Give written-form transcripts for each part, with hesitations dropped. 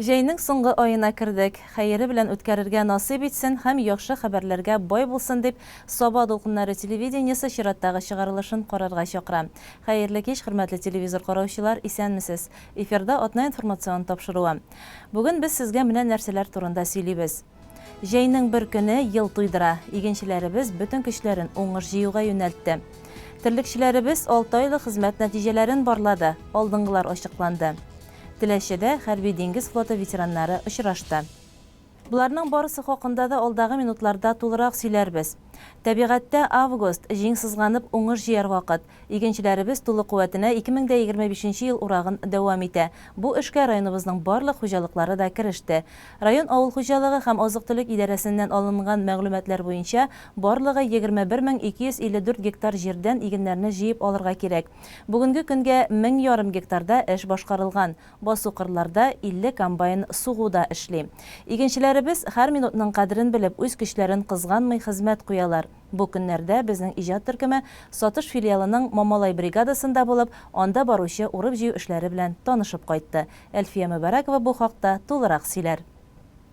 Җәйнең соңгы аена кердек. Хәйре белән үткәрергә насыйп итсен һәм яхшы хәбәрләргә бай булсын дип, Саба дулкыннары телевидениесе чираттагы чыгарылышын карарга чакыра. Хәерле кич, хөрмәтле телевизор караучылар, исәнмесез? Эфирда атна информацион тапшыруы. Бүген без сезгә менә нәрсәләр турында сөйлибез. Җәйнең бер көне ел туйдыра. Игенчеләребез бөтен көчләрен уңыш җыюга юнәлтте. Терлекчеләребез 6 айлык хезмәт нәтиҗәләрен барлады. Алдынгылар ачыкланды. Теләшедә хәрби диңгез флоты ветераннары очрашты. Буларның барысы хакында да алдагы минутларда тулырак сөйләрбез. Табигатьтә август җиң сызганып уңыш җыяр вакыт. Игенчеләребез тулы куәтенә 2025 ел урагын дәвам итә. Бу эшкә районыбызның барлык хуҗалыклары да кереште. Район авыл хуҗалыгы һәм азык-төлек идарәсеннән алынган мәгълүматлар буенча барлыгы 21254 гектар җирдән игеннәрне җыеп алырга кирәк. Бүгенге көнгә 1000,5 гектарда эш башкарылган. Басу кырларда 50 комбайн сугуда эшли. Игенчеләребез һәр минутның кадерен белеп, үз көчләрен кызганмый хезмәт куялар. Бу көннәрдә безнең иҗат төркеме сатыш филиалының Мамалай бригадасында булып, анда баручы урып җыю эшләре белән танышып кайтты. Әлфия Мөбәрәкова бу хакта тулырак сөйләр.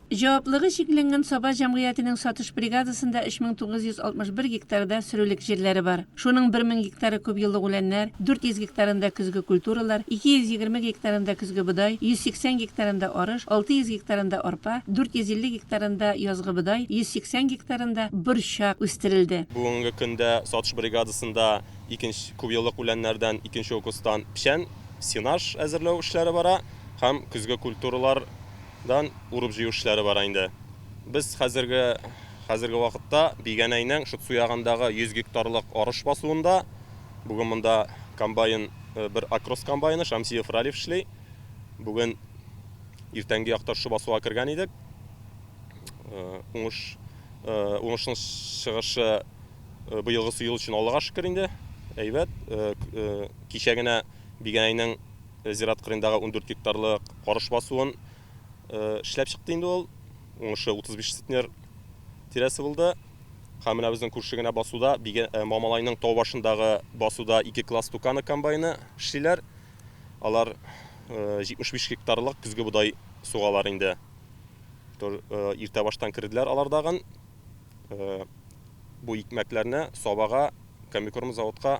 Жауаплыгы шикләнгән Саба җәмгыятенең сатыш бригадасында 3961 гектарда сөрелек җирләре бар. Шуның 1000 гектары күп еллык үләннәр, 400 гектарында көзге культуралар, 220 гектарында көзге бодай, 180 гектарында арыш, 600 гектарында арпа, 450 гектарында язгы бодай, 180 гектарында борчак үстерелде. Бүгенге көндә сатыш бригадасында икенче күп еллык үләннәрдән икенче окустан печән, сенаж әзерләү эшләре бара һәм көзге культуралар урып җыю эшләре бар инде. Без хәзерге вакытта Бигәнәйнең Шытсу ягындагы 100 гектарлык арыш басуында бүген монда комбайн, бер акрос комбайны Шамсиев Ралиф эшли. Бүген иртәнге якта шу басуга кергән идек. Уңышның чыгышы быелгы ел өчен Аллага шөкер инде. Әйбәт, кичә генә Бигәнәйнең зират кырындагы 14 гектарлык арыш басуын эшләп чыкты инде ул. Уңышы 35 центнер тирәсе булды. Һәм менә безнең күрше генә басуда, Мамалайның тау башындагы басуда 2 класс Туканы комбайны эшлиләр. Алар 75 гектарлык көзге будай сугалар инде. Иртә баштан керделәр алардагын. Бу икмәкләрне Сабага, Камикорм заводка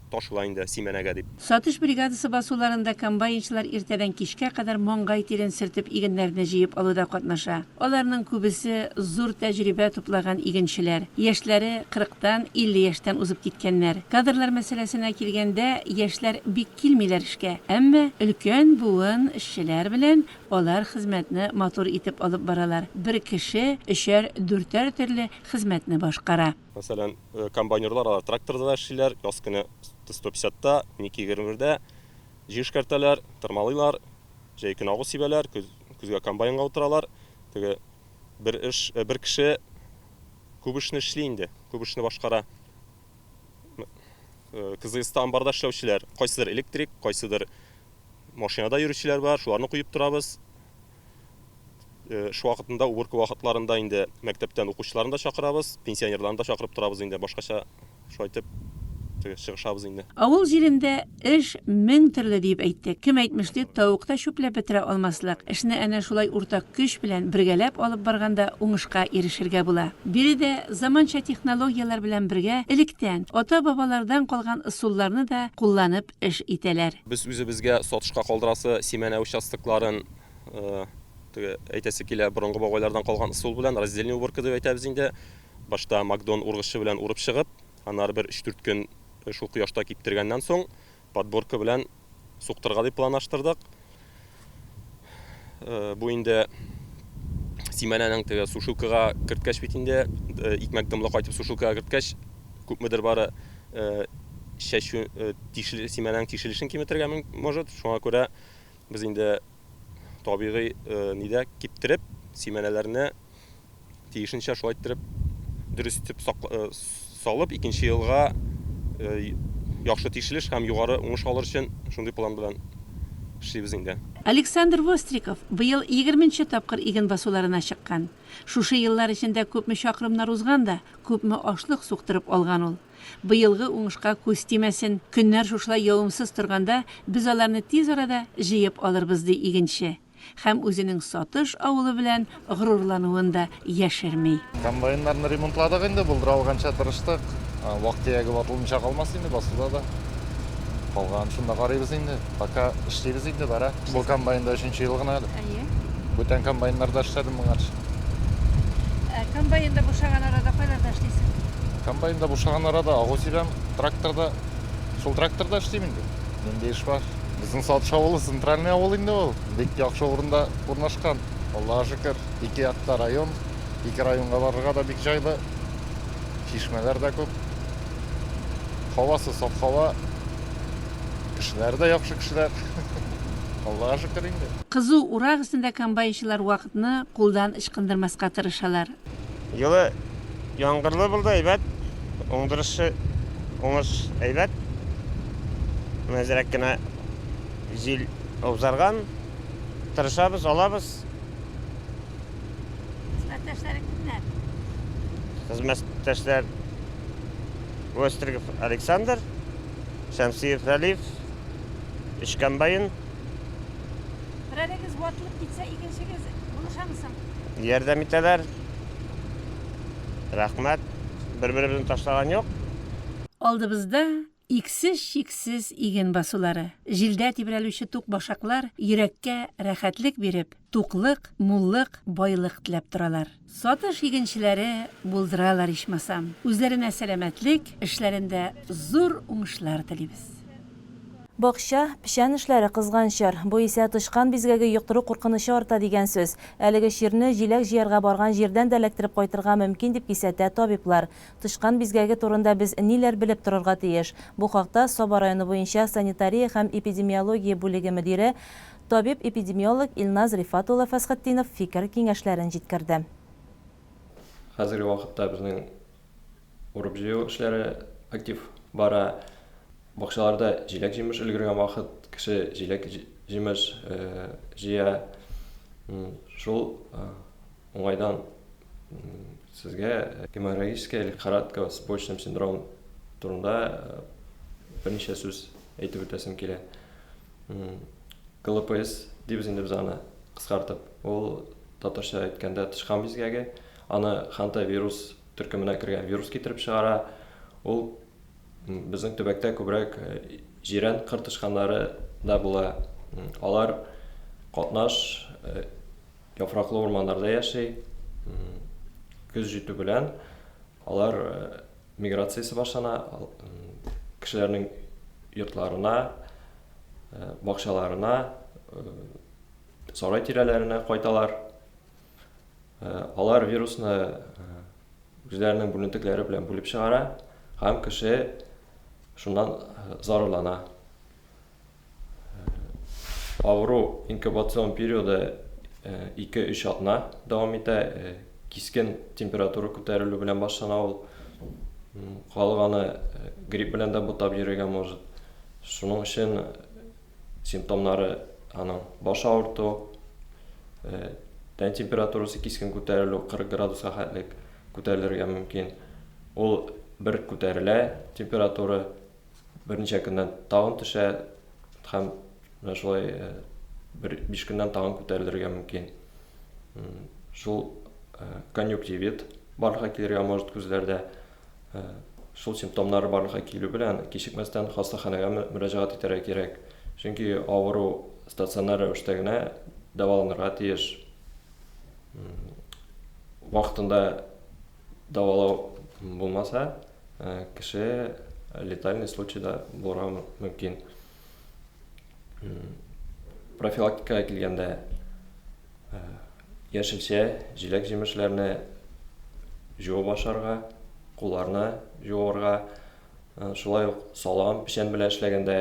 ташыла инде Симәнәгә дип. Сатыш бригадасы басуларында комбайнчылар иртәдән кичкә кадәр маңгай тирен сөртеп игеннәрне җыеп алуда катнаша. Аларның күбесе зур тәҗрибә туплаган игенчеләр. Яшьләре 40-тан 50 яшьтән узып киткәннәр. Кадрлар мәсьәләсенә килгәндә, яшьләр бик килмиләр эшкә. Әмма өлкән буын эшчеләр белән алар хезмәтне матур итеп алып баралар. Бер кеше 3-4 төрле хезмәтне башкара. Мәсәлән, комбайнерлар тракторда да эшлиләр, яз көне 150-та, 220-дә җиш кәртәләр, тырмалыйлар, җәй көне агу сибәләр, көзгә комбайнга утыралар. Теге бер кеше күп эшне эшли инде, күп эшне башкара. Кызылстан барда эшләүчеләр, кайсыдыр электрик, кайсыдыр машинада йөрүчеләр бар, шуларны куеп торабыз. Шу вакытында, убыркы вакытларында инде мәктәптән укучыларын да чакырабыз, пенсионерларны да чакырып торабыз инде, башкача шайтып чыгышабыз инде. Авыл җирендә эш 1000 төрле дип әйтте. Кем әйтмешли, тавыкта шүпләп бетерә алмаслык. Эшне әнә шулай уртак көч белән бергәләп алып барганда уңышка ирешергә була. Биредә заманча технологиялар белән бергә электән ата-бабалардан калган ысулларны да кулланып эш итәләр. Без үзебезгә сатышка калдырасы Симәнә участокларын әйтәсе килә, борынгы бабайлардан калган ысул белән раздельный уборка дип әйтәбез инде. Башта Макдон ургышы белән урып чыгып, аннары бер 3-4 көн шул кояшта киптергәннән соң подборка белән суктырга дип планлаштырдык. Бу инде Симәнәнең теге сушилкага керткәч бит инде, икмәк дымлы кайтып сушилкага керткәч, күпмедер бары Симәнәнең тишелешен киметергә может. Шуңа күрә без инде табигый нидә киптереп, Симәнәләрне тиешенчә шулай итеп дөрес итеп салып, икенче елга яхшы тишелеш һәм югары уңыш алыр өчен шундый план белән эшлибез инде. Александр Востриков быел 20-нче тапкыр иген басуларына чыккан. Шушы еллар эчендә күпме чакрымнар узган да, күпме ашлык суктырып алган ул. Быелгы уңышка күз тимәсен, көннәр шушылай явымсыз торганда, без аларны тиз арада җыеп алырбыз ди игенче. һәм үзенең сатыш авылы белән горурлануын да яшерми. Комбайннарны ремонтладык инде, булдыра алганча тырыштык. Вакыт ягы ватылмыйча калмас инде басуда да. Калган шунда карыйбыз инде. Пока эшлибез инде бара. Бу комбайнда 3нче ел гына. Бүтән комбайннарда эшләдем моңарчы. Комбайнда бушаган арада кайларда эшлисең? Комбайнда бушаган арада агусибам, тракторда, шул тракторда эшлим инде. Менде эш бар. Безнең сатыш авылы центральный авыл инде ул. Бик яхшы урында урнашкан. Аллага шөкер, 2 якта район, 2 районга барырга да бик җайлы. Чишмәләр дә күп. Һавасы саф һава. Кешеләр дә яхшы кешеләр. Аллага шөкер инде. Кызу урак өстендә комбайнчылар вакытны кулдан ычкындырмаска тырышалар. Елы яңгырлы булды, әйбәт. Оңдырышы уңыш әйбәт. Мәзәрәк кенә җил авзарган. Тырышабыз, алабыз. Хезмәттәшләрең кемнәр? Хезмәттәшләр Востригов Александр, Шәмсиев Рәлиф, Өч комбайн, Берәрегез ватылып китсә, икенчегез булышамысың? ярдәм итәләр. Рәхмәт. Бер-беребезне ташлаган юк. Алдыбызда иксез-чиксез иген басулары. Җилдә тибрәлүче тук башаклар йөрәккә рәхәтлек биреп, туклык, муллык, байлык теләп торалар. Сатыш игенчеләре булдыралар ичмасам. Үзләренә сәламәтлек, эшләрендә зур уңышлар телибез. Бакча, пишән эшләре кызганчар. Бу исә тышкан бизгәге юктыру куркынышы арта дигән сүз. Әлеге ширне җиләк җыярга барган җирдән дә эләктереп кайтырга мөмкин дип кисәтә табиблар. Тышкан бизгәге турында без ниләр белеп торырга тиеш? Бу хакта Соба районы буенча санитария һәм эпидемиология бүлеге мөдире, табиб-эпидемиолог Илназ Рифат улы Фәсхетдинов фикер киңәшләрен җиткерде. Хәзерге вакытта безнең урып җыю эшләре актив бара. Бакчаларда җиләк-җимеш өлгергән вакыт кеше җиләк-җимеш җыя. Шул уңайдан сезгә геморрагическая лихорадка с почечным синдромом турында берничә сүз әйтеп үтәсем килә. ГЛПС дибез инде без аны кыскартып. Ул татарча әйткәндә тышкан бизгәге, аны хантавирус төркеменә кергән вирус китереп чыгара. Ул безнең төбәктә күбрәк җирән кыртышканнары да була. Алар катнаш яфраклы урманнарда яши. Көз җитү белән алар миграциясе башлана. Кешеләрнең йортларына, бакчаларына, сарай тирәләренә кайталар. Алар вирусны үзләренең бүлентекләре белән бүлеп чыгара һәм кеше шуннан зарарлана. Авыру инкубацион периоды 2-3 атна дәвам итә. Кискен температура күтәрелү белән башлана ул. Калганы грипп белән дә бутап йөрергә может. Шуның өчен симптомнары аның баш авырту, тән температурасы кискен күтәрелү 40 градуска хәтлек күтәрелергә мөмкин. Ул бер күтәрелә температура берничә көннән тагын төшә һәм шулай 5 көннән тагын күтәрелергә мөмкин. Шул конъюнктивит барлыкка килергә может күзләрдә. Шул симптомнар барлыкка килү белән кичекмәстән хастаханәгә мөрәҗәгать итәргә кирәк. Чөнки авыру стационар рәвештә генә дәваланырга тиеш. Вакытында дәвалау булмаса, кеше летальный случайда булырга мөмкин. Профилактикага килгәндә яшелчә, җиләк-җимешләрне җуып ашарга, кулларны җуарга, шулай ук салам, печән белән эшләгәндә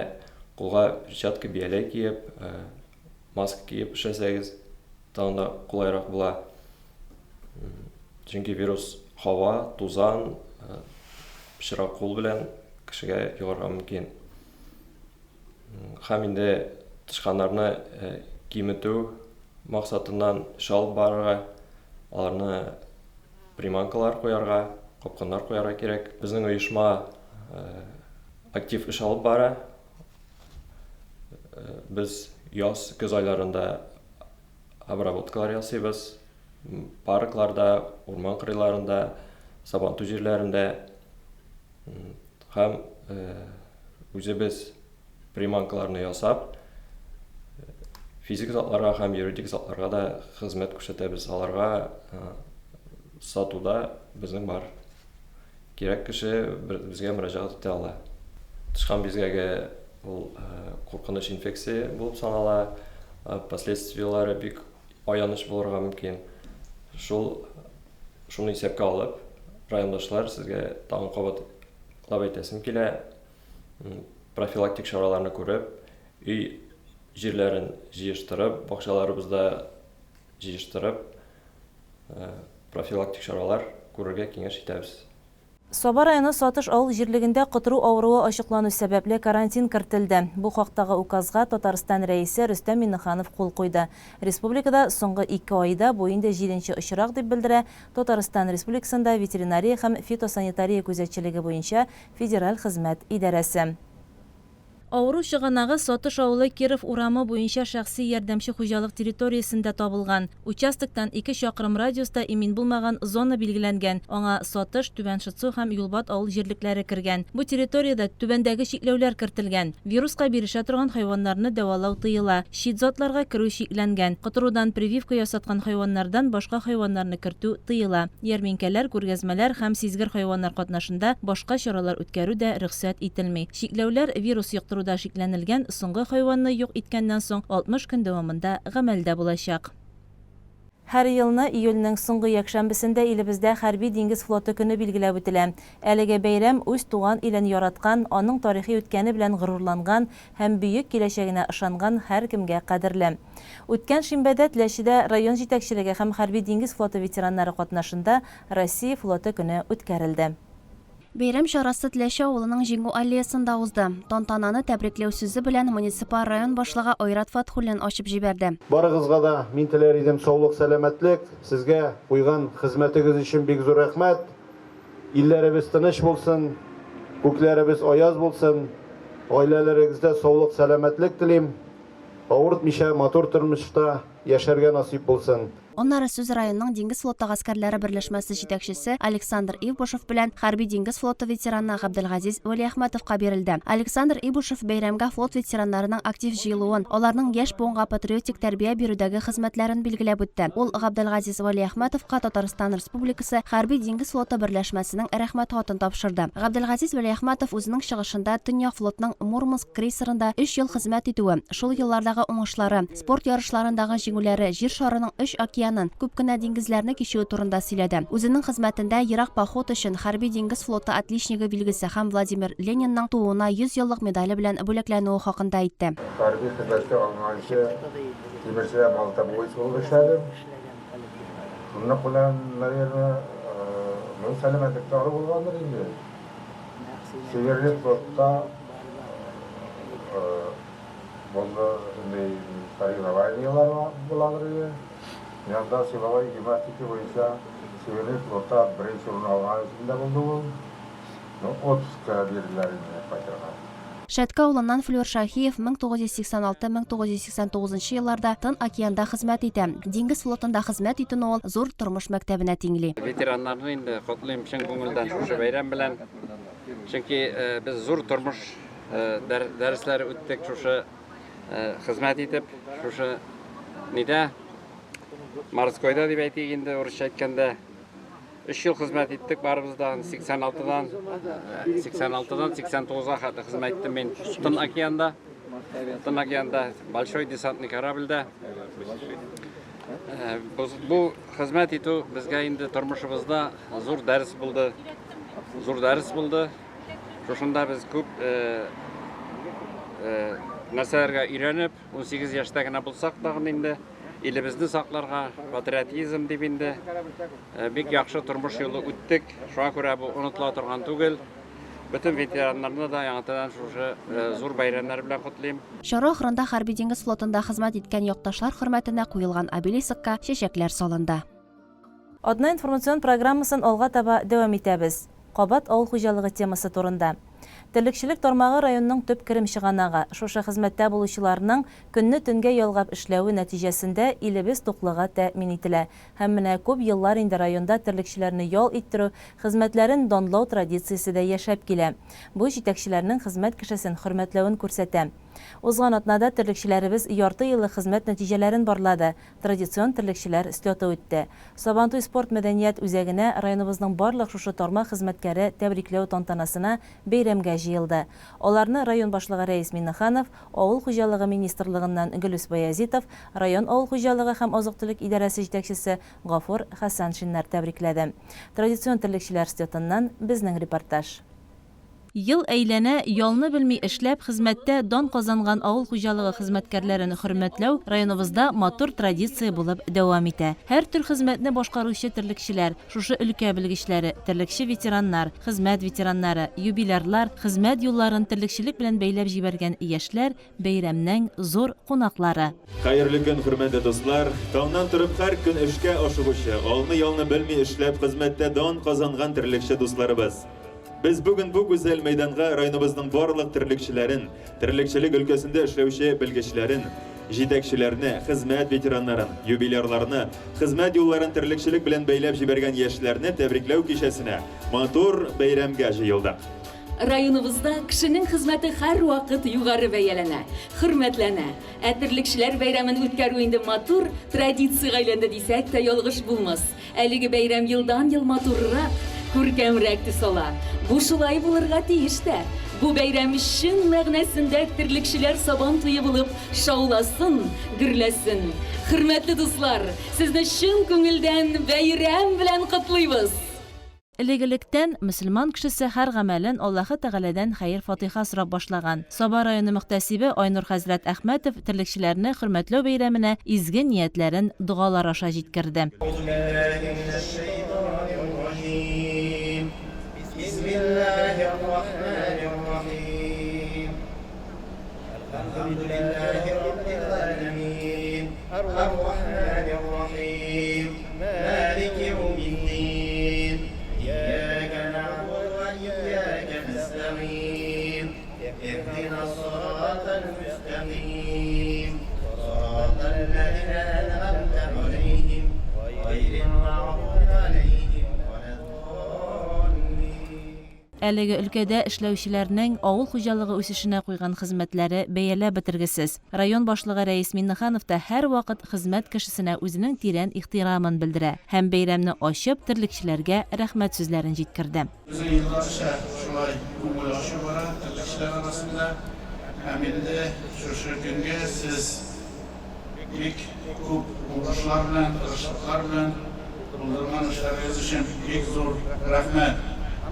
кулга перчатка, бияләй киеп, маска киеп эшләсәгез, тагын да кулайрак була. Чөнки вирус һава, тузан, пычрак кул белән кешегә йогарга мөмкин. Һәм инде тышканнарны киметү максатыннан шал барырга, аларны приманкалар куярга, капканнар куярга кирәк. Безнең оешма актив эш алып бара. Без яз, көз айларында обработкалар ясыйбыз. Паркларда, урман кырыйларында, сабанту жерләрендә һәм үзебез приманкаларны ясап, физик затларга һәм юридик затларга да хезмәт күрсәтәбез. Аларга сатуда безнең бар. Кирәк кеше безгә мөрәҗәгать итә ала. Тышкан безгәгә ул куркыныч инфекция булып санала, последствиялары бик аяныч булырга мөмкин. Шуны исәпкә алып, райондашлар сезгә тагын кабатлап әйтәсем килә, профилактик чараларны күреп, өй җирләрен җыештырып, бакчаларыбызда җыештырып, профилактик чаралар күрергә киңәш итәбез. Соба районы Сатыш авыл җирлегендә котыру авыруы ачыклану сәбәпле карантин кертелде. Бу хактагы указга Татарстан рәисе Рөстәм Миннеханов кул куйды. Республикада соңгы 2 айда бу инде 7нче очрак дип белдерә Татарстан Республикасында ветеринария һәм фитосанитария күзәтчелеге буенча федераль хезмәт идарәсе. Авыру чыганагы Сатыш авылы Киров урамы буенча шәхси ярдәмче хуҗалык территориясендә табылган. Участоктан 2 чакрым радиуста имин булмаган зона билгеләнгән. Аңа Сатыш, Түбән Шытсу һәм Юлбат авыл җирлекләре кергән. Бу территориядә түбәндәге чикләүләр кертелгән. Вируска бирешә торган хайваннарны дәвалау тыела. Шит затларга керү чикләнгән. Котырудан прививка ясаткан хайваннардан башка хайваннарны кертү тыела. Ярминкәләр, күргәзмәләр һәм сизгер хайваннар катнашында башка чаралар үткәрү дә рөхсәт ителми. Чикләүләр вирус юктыруда шикләнелгән соңгы хайванны юк иткәннән соң 60 көн дәвамында гамәлдә булачак. Һәр елны июльнең соңгы якшәмбесендә илебездә хәрби диңгез флоты көне билгеләп үтелә. Әлеге бәйрәм үз туган илен яраткан, аның тарихи үткәне белән горурланган һәм бөек киләчәгенә ышанган һәр кемгә кадерле. Үткән шимбәдә Теләчедә район җитәкчелеге һәм хәрби диңгез флоты ветераннары катнашында Россия флоты көне үткәрелде. Бәйрәм чарасы Теләче авылының җиңү аллеясында узды. Тантананы тәбрикләү сүзе белән муниципаль район башлыгы Айрат Фатхуллин ачып җибәрде. Барыгызга да мин теләр идем саулык, сәламәтлек. Сезгә куйган хезмәтегез өчен бик зур рәхмәт. Илләребез тыныч булсын, күкләребез аяз булсын. Гаиләләрегездә саулык, сәламәтлек телим. Авыртмыйча матур тормышта яшәргә насип булсын. Оннары сүз районның диңгез флоты гаскәрләре берләшмәсе җитәкчесе Александр Ибушев белән хәрби диңгез флоты ветераны Габделгазиз Вәлиәхмәтовка бирелде. Александр Ибушев бәйрәмгә флот ветераннарының актив җыелуын, аларның яшь буынга патриотик тәрбия бирүдәге хезмәтләрен билгеләп үтте. Ул Габделгазиз Вәлиәхмәтовка Татарстан Республикасы хәрби диңгез флоты берләшмәсенең рәхмәт хатын тапшырды. Габделгазиз Вәлиәхмәтов үзенең чыгышында Төньяк флотның Мурманск крейсерында 3 ел хезмәт итүе, шул еллардагы уңышлары, спорт ярышларындагы җиңүләре, җир шарының 3 океанын, күп кенә диңгезләрне кичүе турында сөйләде. Үзенең хезмәтендә ерак поход өчен хәрби диңгез флоты отличнигы билгесе һәм Владимир Ленинның тууына 100 еллык медале белән бүләкләнүе хакында әйтте. Хәрби хезмәткә алганчы Тимерче Балта бойс булып эшләдем. Шуның белән, наверное, мин сәламәтлек тары булгандыр инде. Северный флотта булды соревнованиялар буладыр. Yanında silahı gimnastiki boyunca Sivri Flot'a birinci ürün alған üzerinde buldu. 30 karabirlerine paylaşan. Шәтка авылыннан Флюр Шахиев 1986-1989 елларда Тын океанда хезмәт итә. Диңгез флотында хезмәт итүне ул зур тормыш мәктәбенә тиңли. Ветераннарны инде котлыйм чын күңелдән шушы бәйрәм белән. Чөнки без зур тормыш дәресләре үттек шушы хезмәт итеп, шушы нидә Марскойда дип әйтик инде урысча әйткәндә 3 ел хезмәт иттек барыбыздан 86-дан 89-га хәтле хезмәт иттем мин Тын океанда большой десантный корабльдә. Бу хезмәт итү безгә инде тормышыбызда зур дәрес булды. Шушында без күп нәрсәләргә өйрәнеп, 18 яшьтә генә булсак тагын инде илебезне сакларга, патриотизм дип инде бик яхшы тормыш юлы үттек. Шуңа күрә бу онытыла торган түгел. Bütün ветераннарны да яңадан шушы зур бәйрәмнәр белән котлыйм. Шара ахырында хәрби диңгез флотында хезмәт иткән якташлар хөрмәтенә куелган обелискка чәчәкләр салынды. Одна информацион программасын алга таба дәвам итәбез. Кабат авыл хуҗалыгы темасы турында. Терлекчелек тармагы районның төп керем чыганагы. Шушы хезмәттә булучыларның көнне төнгә ялгап эшләүе нәтиҗәсендә илебез туклыгы тәэмин ителә. Һәм менә күп еллар инде районда терлекчеләрне ял иттерү, хезмәтләрен данлау традициясе дә яшәп килә. Бу җитәкчеләрнең хезмәт кешесен хөрмәтләвен күрсәтә. Узган атнада терлекчеләребез ярты еллык хезмәт нәтиҗәләрен барлады. Традицион терлекчеләр слеты үтте. Сабантуй спорт мәдәният үзәгенә районыбызның барлык шушы тармак хезмәткәре тәбрикләү тантанасына бәйрәмгә җыелды. Аларны район башлыгы Рәис Миннеханов, авыл хуҗалыгы министрлыгыннан Гөлүс Баязитов, район авыл хуҗалыгы һәм азык-төлек идарәсе җитәкчесе Гафур Хәсән Шиннар тәбрикләде. Традицион терлекчеләр слетыннан безнең репортаж. Ел әйләнә ялны белми эшләп хезмәттә дан казанган авыл хуҗалыгы хезмәткәрләрен хөрмәтләү районыбызда матур традиция булып дәвам итә. Һәр төр хезмәтне башкаручы терлекчеләр, шушы өлкә белгечләре, терлекче ветераннар, хезмәт ветераннары, юбилярлар, хезмәт юлларын терлекчелек белән бәйләп җибәргән яшьләр бәйрәмнең зур кунаклары. Хәерле көн, хөрмәтле дуслар. Таңнан торып һәр көн эшкә ашыгучы, алны-ялны белми эшләп хезмәттә дан казанган терлекче дусларыбыз. Biz bugün bu güzel meydanга rayonımızın барлык терлекчеләрен, терлекчелек өлкәсендә эшләүче белгечләрен, җитәкчеләрне, хезмәт ветераннарын, юбилярларны, хезмәт юлларын терлекчелек белән бәйләп җибәргән яшьләрне тәбрикләү кичәсенә матур бәйрәмгә җыелдык. Районыбызда кешенең хезмәте һәр вакыт югары бәяләнә, хөрмәтләнә. Терлекчеләр бәйрәмен үткәрү инде матур традициягә әйләнде дисәк тә ялгыш булмас. Әлеге бәйрәм елдан-ел матуррак, күркәмрәк төс ала. Бу шулай булырга тиеш тә. Бу бәйрәм чын мәгънәсендә терлекчеләр сабан туе булып шауласын, гөрләсен. Хөрмәтле дуслар, сезне чын күңелдән бәйрәм белән котлыйбыз. Элегелектән мөселман кешесе һәр гамәлен Аллаһы Тәгаләдән хәер фатиха сорап башлаган. Саба районы мөхтәсибе Айнур Хәзрәт Әхмәтов терлекчеләрне хөрмәтләү бәйрәменә изге ниятләрен дугалар аша җиткерде. اهدنا الصراط المستقيم صراط الذين أنعمت عليهم غير المغضوب عليهم ولا الضالين. Әлеге өлкәдә эшләүчеләрнең авыл хуҗалыгы үсешенә куйган хезмәтләре бәяләп бетергесез. Район башлыгы Рәис Миннеханов та һәр вакыт хезмәт кешесенә үзенең тирән ихтирамын белдерә һәм бәйрәмне ачып терлекчеләргә рәхмәт сүзләрен җиткерде. Һәм инде шушы көнгә сез бик күп уңышлар белән, тырышлыклар белән булдырган эшләрегез өчен бик зур рәхмәт.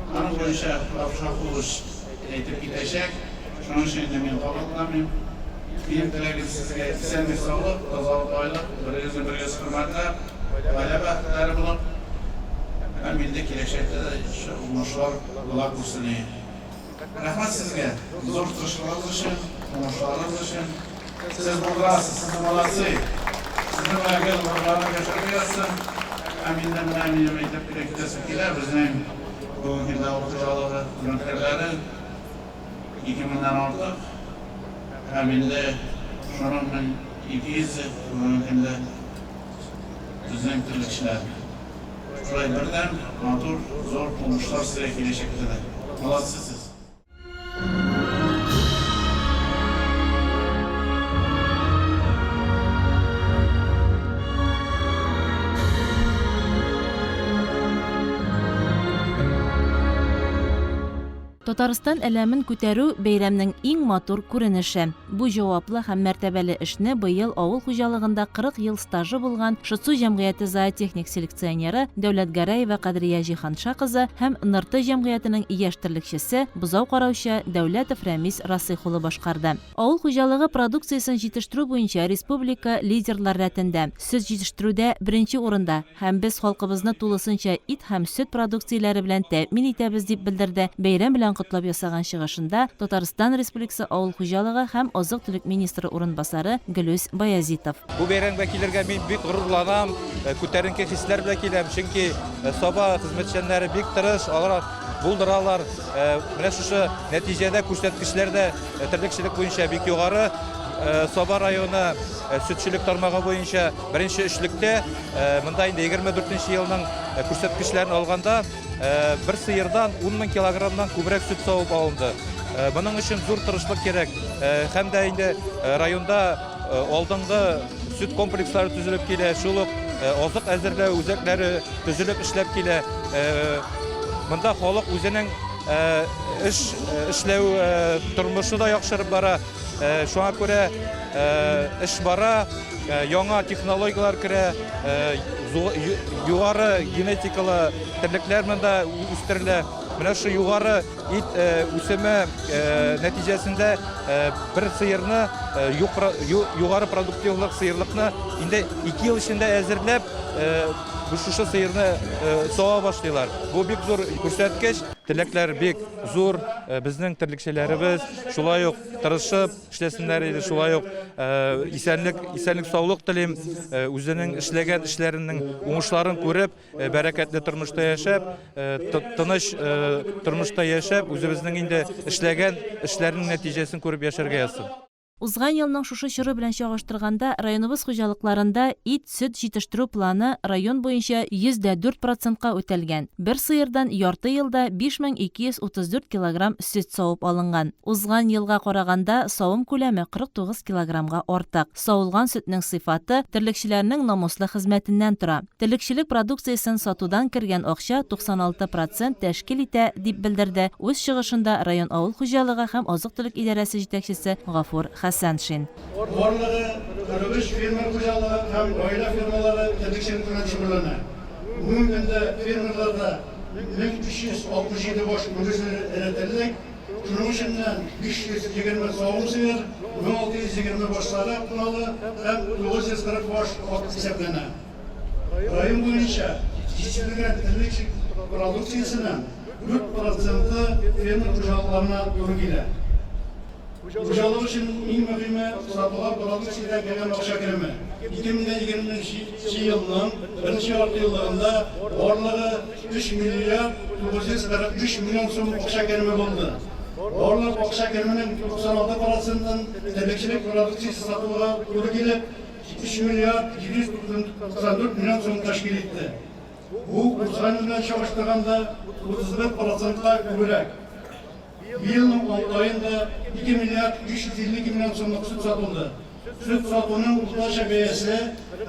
Аның буенча Авшахулыш әйтеп китәчәк. Шуның өчен мин кабатламыйм. Минем теләгем сезгә исәнлек, саулык, тазалык, байлык, бер-берегез хөрмәтләп, гаилә бәхетләре булып, һәм инде киләчәктә дә уңышлар була күрсен. Рәхмәт сезгә, зур тырышлыгыгыз өчен, уңышларыгыз өчен. Сез буласыз, сез молодцы. Сезнең белән уңышларны яшәргә язсын. Һәм инде менә минем әйтеп китәсем килә, безнең бүгенге авыл хуҗалыгы хезмәткәрләре 2000-дән артык. Һәм инде шуның 200 инде безнең терлекчеләр. Шулай бердәм матур, зур уңышлар сезгә киләчәктә дә. Молодцы сез. Татарстан әләмен күтәрү бәйрәмнең иң матур күренеше. Бу җаваплы һәм мәртәбәле эшне быел авыл хуҗалыгында 40 ел стажы булган Шыцу җәмгыяте зоотехник селекционеры Дәүләт Гәрәева Кадрия Җиһанша кызы һәм Нырты җәмгыятенең яшь терлекчесе, бозау караучы Дәүләтов Рәмис Расих улы башкарды. Авыл хуҗалыгы продукциясын җитештерү буенча республика лидерлар рәтендә, сөт җитештерүдә беренче урында һәм без халкыбызны тулысынча ит һәм сөт продукцияләре белән тәэмин итәбез дип белдерде. Бәйрәм белән котлап ясаган чыгышында Татарстан Республикасы авыл хуҗалыгы һәм азык-төлек министры урынбасары Гөлүс Баязитов. Бу бәйрәмгә килергә мин бик горурланам, күтәренке хисләр белән киләм, чөнки Саба хезмәтчәннәре бик тырыш, алар булдыралар. Менә шушы нәтиҗәдә күрсәткечләрдә терлекчелек буенча бик югары. Соба районы сөтчелек тармагы буенча беренче өчлектә, монда инде 24 елның күрсәткечләрен алганда бер сыердан 10 000 килограммнан күбрәк сөт савып алынды. Моның өчен зур тырышлык кирәк. Һәм дә инде районда алдынгы сөт комплекслары төзелеп килә, шул ук азык әзерләү үзәкләре төзелеп эшләп килә. Монда халык үзенең эшләү тормышы да яхшырып бара. Шуңа күрә эш бара, яңа технологиялар керә, югары генетикалы терлекләр монда үстерелә. Менә шу югары ит үсеме нәтиҗәсендә бер сыерны югары продуктивлык сыерлыкны инде 2 ел эчендә әзерләп шушы сыерны сава башлыйлар. Бу бик зур күрсәткеч. Телекләр бик зур. Безнең терлекчеләребез шулай ук тырышып эшләсеннәр иде, шулай ук исәнлек саулык телим, үзенең эшләгән эшләренең уңышларын күреп, бәрәкәтле тормышта яшәп, тыныч тормышта яшәп, үзебезнең инде эшләгән эшләрнең нәтиҗәсен күреп яшәргә язсын. Узган елның шушы чоры белән чагыштырганда районыбыз хуҗалыкларында ит сөт җитештерү планы район буенча 104%-ка үтәлгән. Бер сыердан ярты елда 5234 килограмм сөт савып алынган. Узган елга караганда савым күләме 49 килограммга артык. Савылган сөтнең сыйфаты терлекчеләрнең намуслы хезмәтеннән тора. Терлекчелек продукциясын сатудан кергән акча 96% тәшкил итә, дип белдерде үз чыгышында район авыл хуҗалыгы һәм азык-төлек идарәсе җитәкчесе Гафур Хәсәншин. Барлыгы 43 фермер хуҗалыгы һәм гаилә фермалары терлекчелек белән шөгыльләнә. Бүгенге көндә фермерларда 1367 баш мөгезле эретерлек, шуның эченнән 520 савым сыер, 1620 башлары куналы һәм 940 баш ат исәпләнә. Район буенча җитештерелгән терлекчелек продукциясенең 4% фермер хуҗалыкларына туры килә. Хуҗалык өчен иң мөһиме сатылган продукциядә кергән акча кереме. 2020 елның 1нче ярты елларында барлыгы 3 миллиард 943 миллион сум акча кереме булды. Барлык акча кеременең 96%-ын терлекчелек продукциясе сатуга туры килеп, 3 миллиард 794 миллион сум тәшкил итте. Бу узган белән чагыштырганда 31%-ка күбрәк. Елның 6 айында 2 миллиард 352 миллион сумлык сөт сатылды. Сөт сатуның уртача бәясе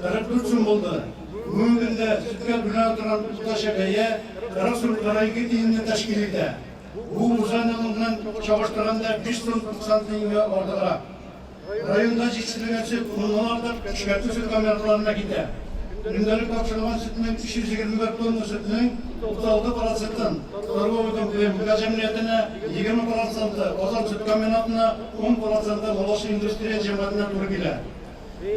44 сум булды. Бүгенге көндә сөткә бүленә торган уртача бәя 40 сум 42 тиенне тәшкил итә. Бу узган ел белән чагыштырганда 5 сум 90 тиенгә артыграк. Районда җитештерелгән сөт уннан артык эшкәртү сөт камераларына китә. Gündəlik topşırılan sütünün 321 tonna sütünün 36%'ın Torgovudun Kıyımlığa Cemiyeti'ne 20%'ı Ozan Süt Kombinatına 10%'ı Moloşu İndüstriya Cemaatine turu gile.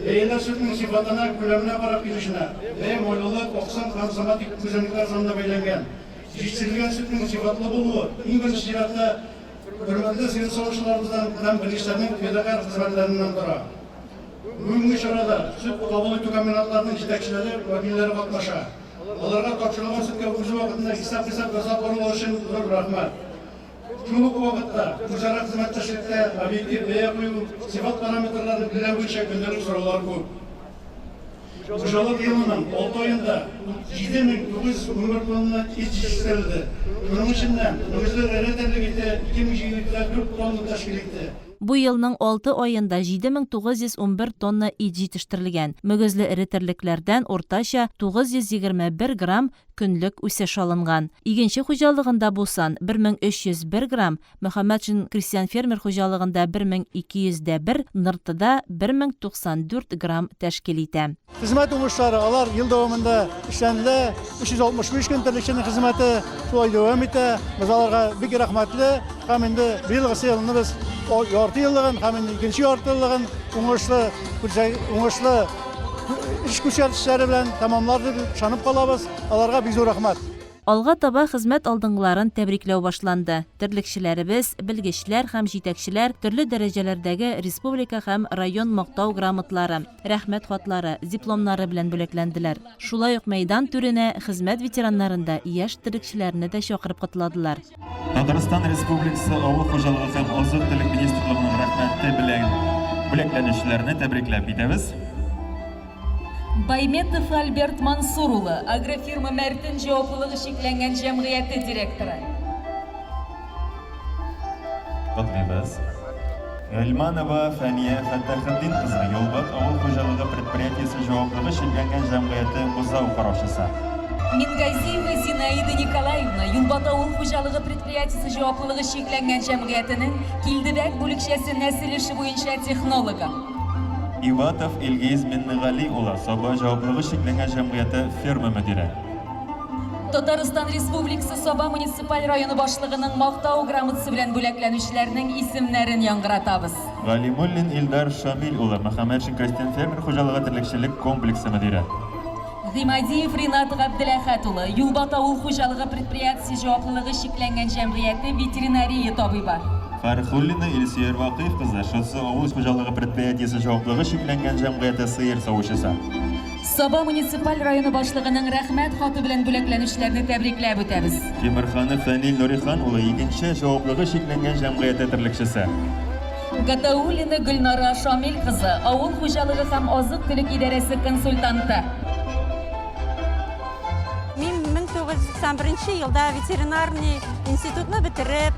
Eyler sütünün sifatına, külemine varıp gidişine ve moyluluk 90 konsomatik düzenlikler sonunda belirlengen. Yetiştirilgen sütünün sifatlı buluğu, en birinci şiratta hürmetli sivil savaşçılarımızdan hem bilişlerinin fedakar hizmetlerinden dura. Бүгінгі шарада süt qabul etу комбинаттарының жетекшілері, вәкиллері қатнаша. Оларға тапшырылған sütке өз уақытында хисап жасап бару үшін зор рахмет. Шул уақытта өзара қызметтешілікте объектив бәя қою, сифат параметрларын біле бойынша күнделік сұраулар көп. Хуҗалык елының 6 айында 7911 тонна ит җитештерелде. Шуның эченнән мөгезле эретерлек ите 2704 тонна тәшкил итте. Бу елның 6 айында 7911 тонна ит җитештерелгән. Мөгезле эретерлекләрдән уртача 921 грамм көнлек үсеш алынган. Игенче хуҗалыгында булсан 1301 грамм, Мөхәммәтшин крестьян фермер хуҗалыгында 1201, Ныртыда 1094 грамм тәшкил итә. Хезмәт уңышлары алар ел дәвамында эшләнде. 365 көн терлекченең хезмәте шулай дәвам итә. Без аларга бик рәхмәтле. Һәм инде быелгы елны без ярты еллыгын һәм инде икенче ярты еллыгын уңышлы эш күрсәткечләре белән тәмамлады дип ышанып калабыз. Аларга бик зур рәхмәт. Алга таба хезмәт алдынгыларын тәбрикләү башланды. Терлекчеләребез, белгечләр һәм җитәкчеләр төрле дәрәҗәләрдәге республика һәм район мактау грамотлары, рәхмәт хатлары, дипломнары белән бүләкләнделәр. Шулай ук мәйдан түренә хезмәт ветераннарында яшь терлекчеләрне дә чакырып котладылар. Татарстан Республикасы Авыл хуҗалыгы һәм азык-төлек министрлыгының рәхмәте белән бүләкләнүчеләрне тәбрикләп итәбез. Байметов Альберт Мансур улы, агрофирма Мәртин җаваплылыгы шикләнгән җәмгыяте директоры. Котлыйбыз. Гөлманова Фәния Фәттахетдин кызы, Юлбат авыл хуҗалыгы предприятиесе җаваплылыгы шикләнгән җәмгыяте бозау караучысы. Мингазиева Зинаида Николаевна, Юлбат авыл хуҗалыгы предприятиесе җаваплылыгы шикләнгән җәмгыятенең Килдебәк бүлекчәсе нәсел эше буенча технологы. Иватов Илгиз Миннегали улы, Саба җаваплылыгы шикләнгән җәмгыяте ферма мөдире. Татарстан Республикасы Саба муниципаль районы башлыгының мактау грамотасы белән бүләкләнүчеләрнең исемнәрен яңгыратабыз. Галимуллин Илдар Шамил улы, Мөхәммәд Шинкастин фермер хуҗалыгы терлекчелек комплексы мөдире. Гыймадиев Ринат Габделәхәт улы, Юлбат авыл хуҗалыгы предприятиесе җаваплылыгы шикләнгән җәмгыяте ветеринария табибы. Фархуллина Илсияр Вакыйф кызы, Шосы авыл хуҗалыгы предприятиесе җаваплылыгы шикләнгән җәмгыяте сыер савучысы. Саба муниципаль районы башлыгының рәхмәт хаты белән бүләкләнүчеләрне тәбрикләп үтәбез. Тимерханов Фәнил Нурихан улы, икенче җаваплылыгы шикләнгән җәмгыяте терлекчесе. Гатаулина Гөлнара Шамил кызы, авыл хуҗалыгы һәм азык-төлек идарәсе консультанты. Мин 1991 елда ветеринарный институтны бетереп,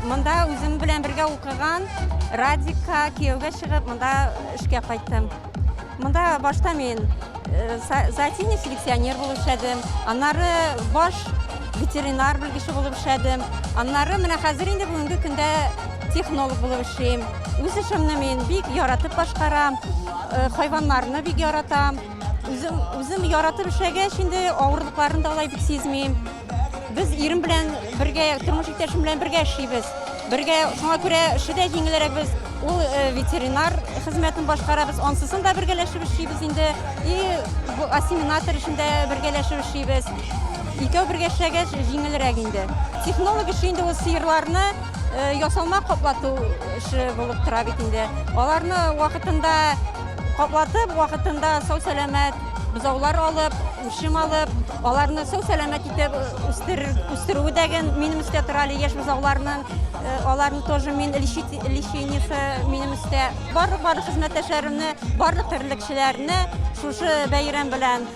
монда үзем белән бергә укыган Радикка кияүгә чыгып, монда эшкә кайттым. Монда башта мин затейный селекционер булып эшләдем, аннары баш ветеринар белгече булып эшләдем, аннары менә хәзер инде бүгенге көндә технолог булып эшлим. Үз эшемне мин бик яратып башкарам, хайваннарны бик яратам. Үзем яратып эшләгәч инде авырлыкларын да алай бик сизмим. Без ирем белән бергә, тормыш иптәшем белән бергә эшлибез. Бергә, шуңа күрә эше дә җиңелрәк без. Ул ветеринар хезмәтен башкарабыз, ансысын да бергәләшеп эшлибез инде. И ассимилятор эшендә бергәләшеп эшлибез. Икәү бергә эшләгәч җиңелрәк инде. Технолог эше инде ул сыерларны ясалма каплату эше булып тора бит инде. Аларны вакытында каплатып, вакытында сау-сәламәт бозаулар алып, үчем алып, аларны сау-сәламәт итеп үстерү дәген минем өстә тора, яшь бозауларның, аларны тоже мин лечениесе минем өстә. Барлык хезмәттәшләремне, барлык терлекчеләрне шушы бәйрәм белән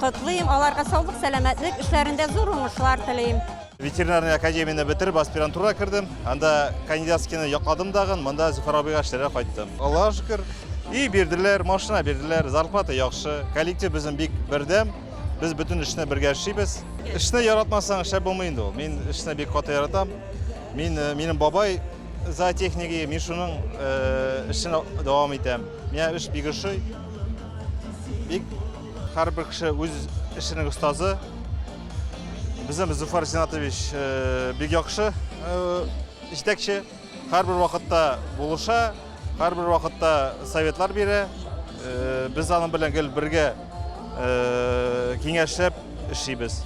котлыйм, аларга саулык, сәламәтлек эшләрендә зур уңышлар телим. Ветеринарный академияны бетереп, аспирантура кердем. Анда кандидатскийны якладым дагын, монда Зөфәр абыйга эшләргә кайттым. Аллаһка шөкер. И бирделәр, машина бирделәр, зарплата яхшы. Коллектив безнең бик бердәм. Без бөтен эшне бергә эшлибез. Эшне яратмасаң эшләп булмый инде ул. Мин эшне бик каты яратам. Минем бабай зоотехники, мин шуның эшен дәвам итәм. Миңа эш бик ошый. Бик һәрбер кеше үз эшенең остазы. Безнең Зөфәр Синатович бик яхшы җитәкче. Һәрбер вакытта булыша. Һәрбер вакытта советлар бирә. Без аның белән гел бергә киңәшләп эшлибез.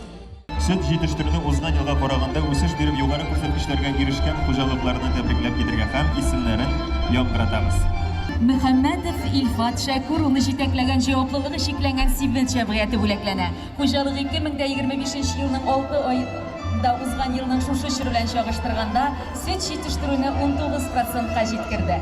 Сөт җитештерүне узган елга караганда үсеш биреп югары күрсәткечләргә ирешкән хуҗалыкларны тәбрикләп китәргә һәм исемнәрен яңгыратабыз. Мөхәммәдов Илфат Шәкүр улы җитәкләгән җаваплылыгы шикләнгән Сибент җәмгыяте бүләкләнә. Хуҗалык 2025 елның 6 айында узган елның шушы чоры белән чагыштырганда сөт җитештерүне 19%-ка җиткерде.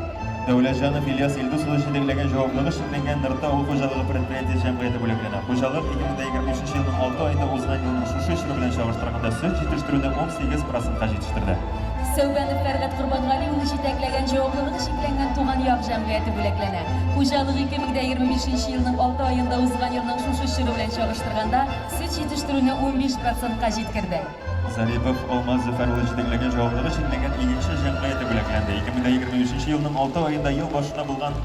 Дәүләтҗанов Ильяс Илдус улы җитәкләгән җаваплылыгы шикләнгән Нырта авыл хуҗалыгы предприятие җәмгыяте бүләкләнә. Хуҗалык 2025 елның 6 айында узган елның шушы чоры белән чагыштырганда сөт җитештерүне 18%-ка җитештерде. Сәүбәнов Фәргать Корбангали улы җитәкләгән җаваплылыгы шикләнгән Туган як җәмгыяте бүләкләнә. Хуҗалык 2025 елның 6 айында узган елның шушы чоры белән чагыштырганда сөт җитештерүне 15%-ка җиткерде. Зарипов Алмаз Зөфәр улы җитәкләгән җаваплылыгы шикләнгән икенче җәмгыяте бүләкләнде. 2023 елның 6 айында ел башына булган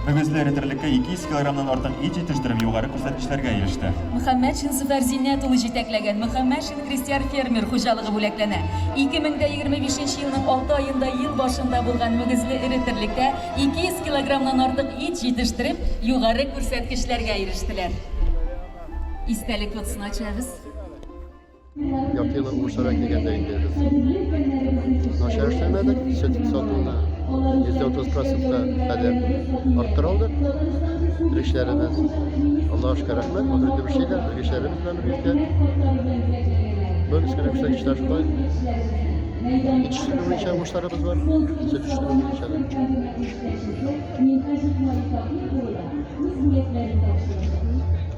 мөгезле эретерлеккә 200 килограммнан артык ит җитештереп югары күрсәткечләргә иреште. Мөхәммәдшин Зөфәр Зиннәт улы җитәкләгән Мөхәммәдшин крестьян фермер хуҗалыгы бүләкләнә. 2025 елның 6 айында ел башында булган мөгезле эретерлеккә 200 килограммнан артык ит җитештереп югары күрсәткечләргә ирештеләр. Истәлек фотосын ачабыз. yartı yılı uğuşlara geldiğinde biz naşer işlemedik. Süt satımını %30%'da kadar arttırıldı. İşlerimiz Allah'a şükür rahmet. Madrid'de bir şeyler, işlerimiz var birlikte. Böyle yüksek işler şurada. Yetiştirme için uğuşlarımız var. Süt yetiştirme için.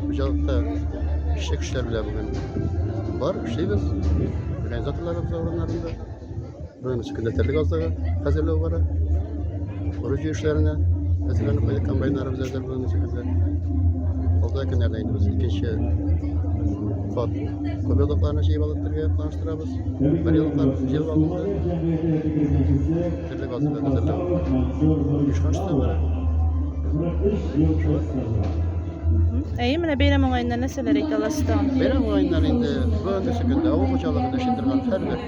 Hocalıkta işçi işler bile bugün var. Şeyimiz, organizatörlerimiz oranlarında. Bugün sekreterlik azlığı hazırlığı var. Orucu işlerine hazırlanıp koyduk. Kambayınlarımız hazır bugün sekreter. Oldu günlerdeydi biz. İkinci kopyalıklarını şeyi balıktırıya planıştırabız. Varyalıklarımızı şeyi balıktırıya. Sekreterlik azlığı hazırlığı. Üçkançlığı var. İyi mi? Bayram oyunları neler ekleyesin? Bayram oyunları indi. Bu öncesi günde avuk uçağlarında şindirgan her bir.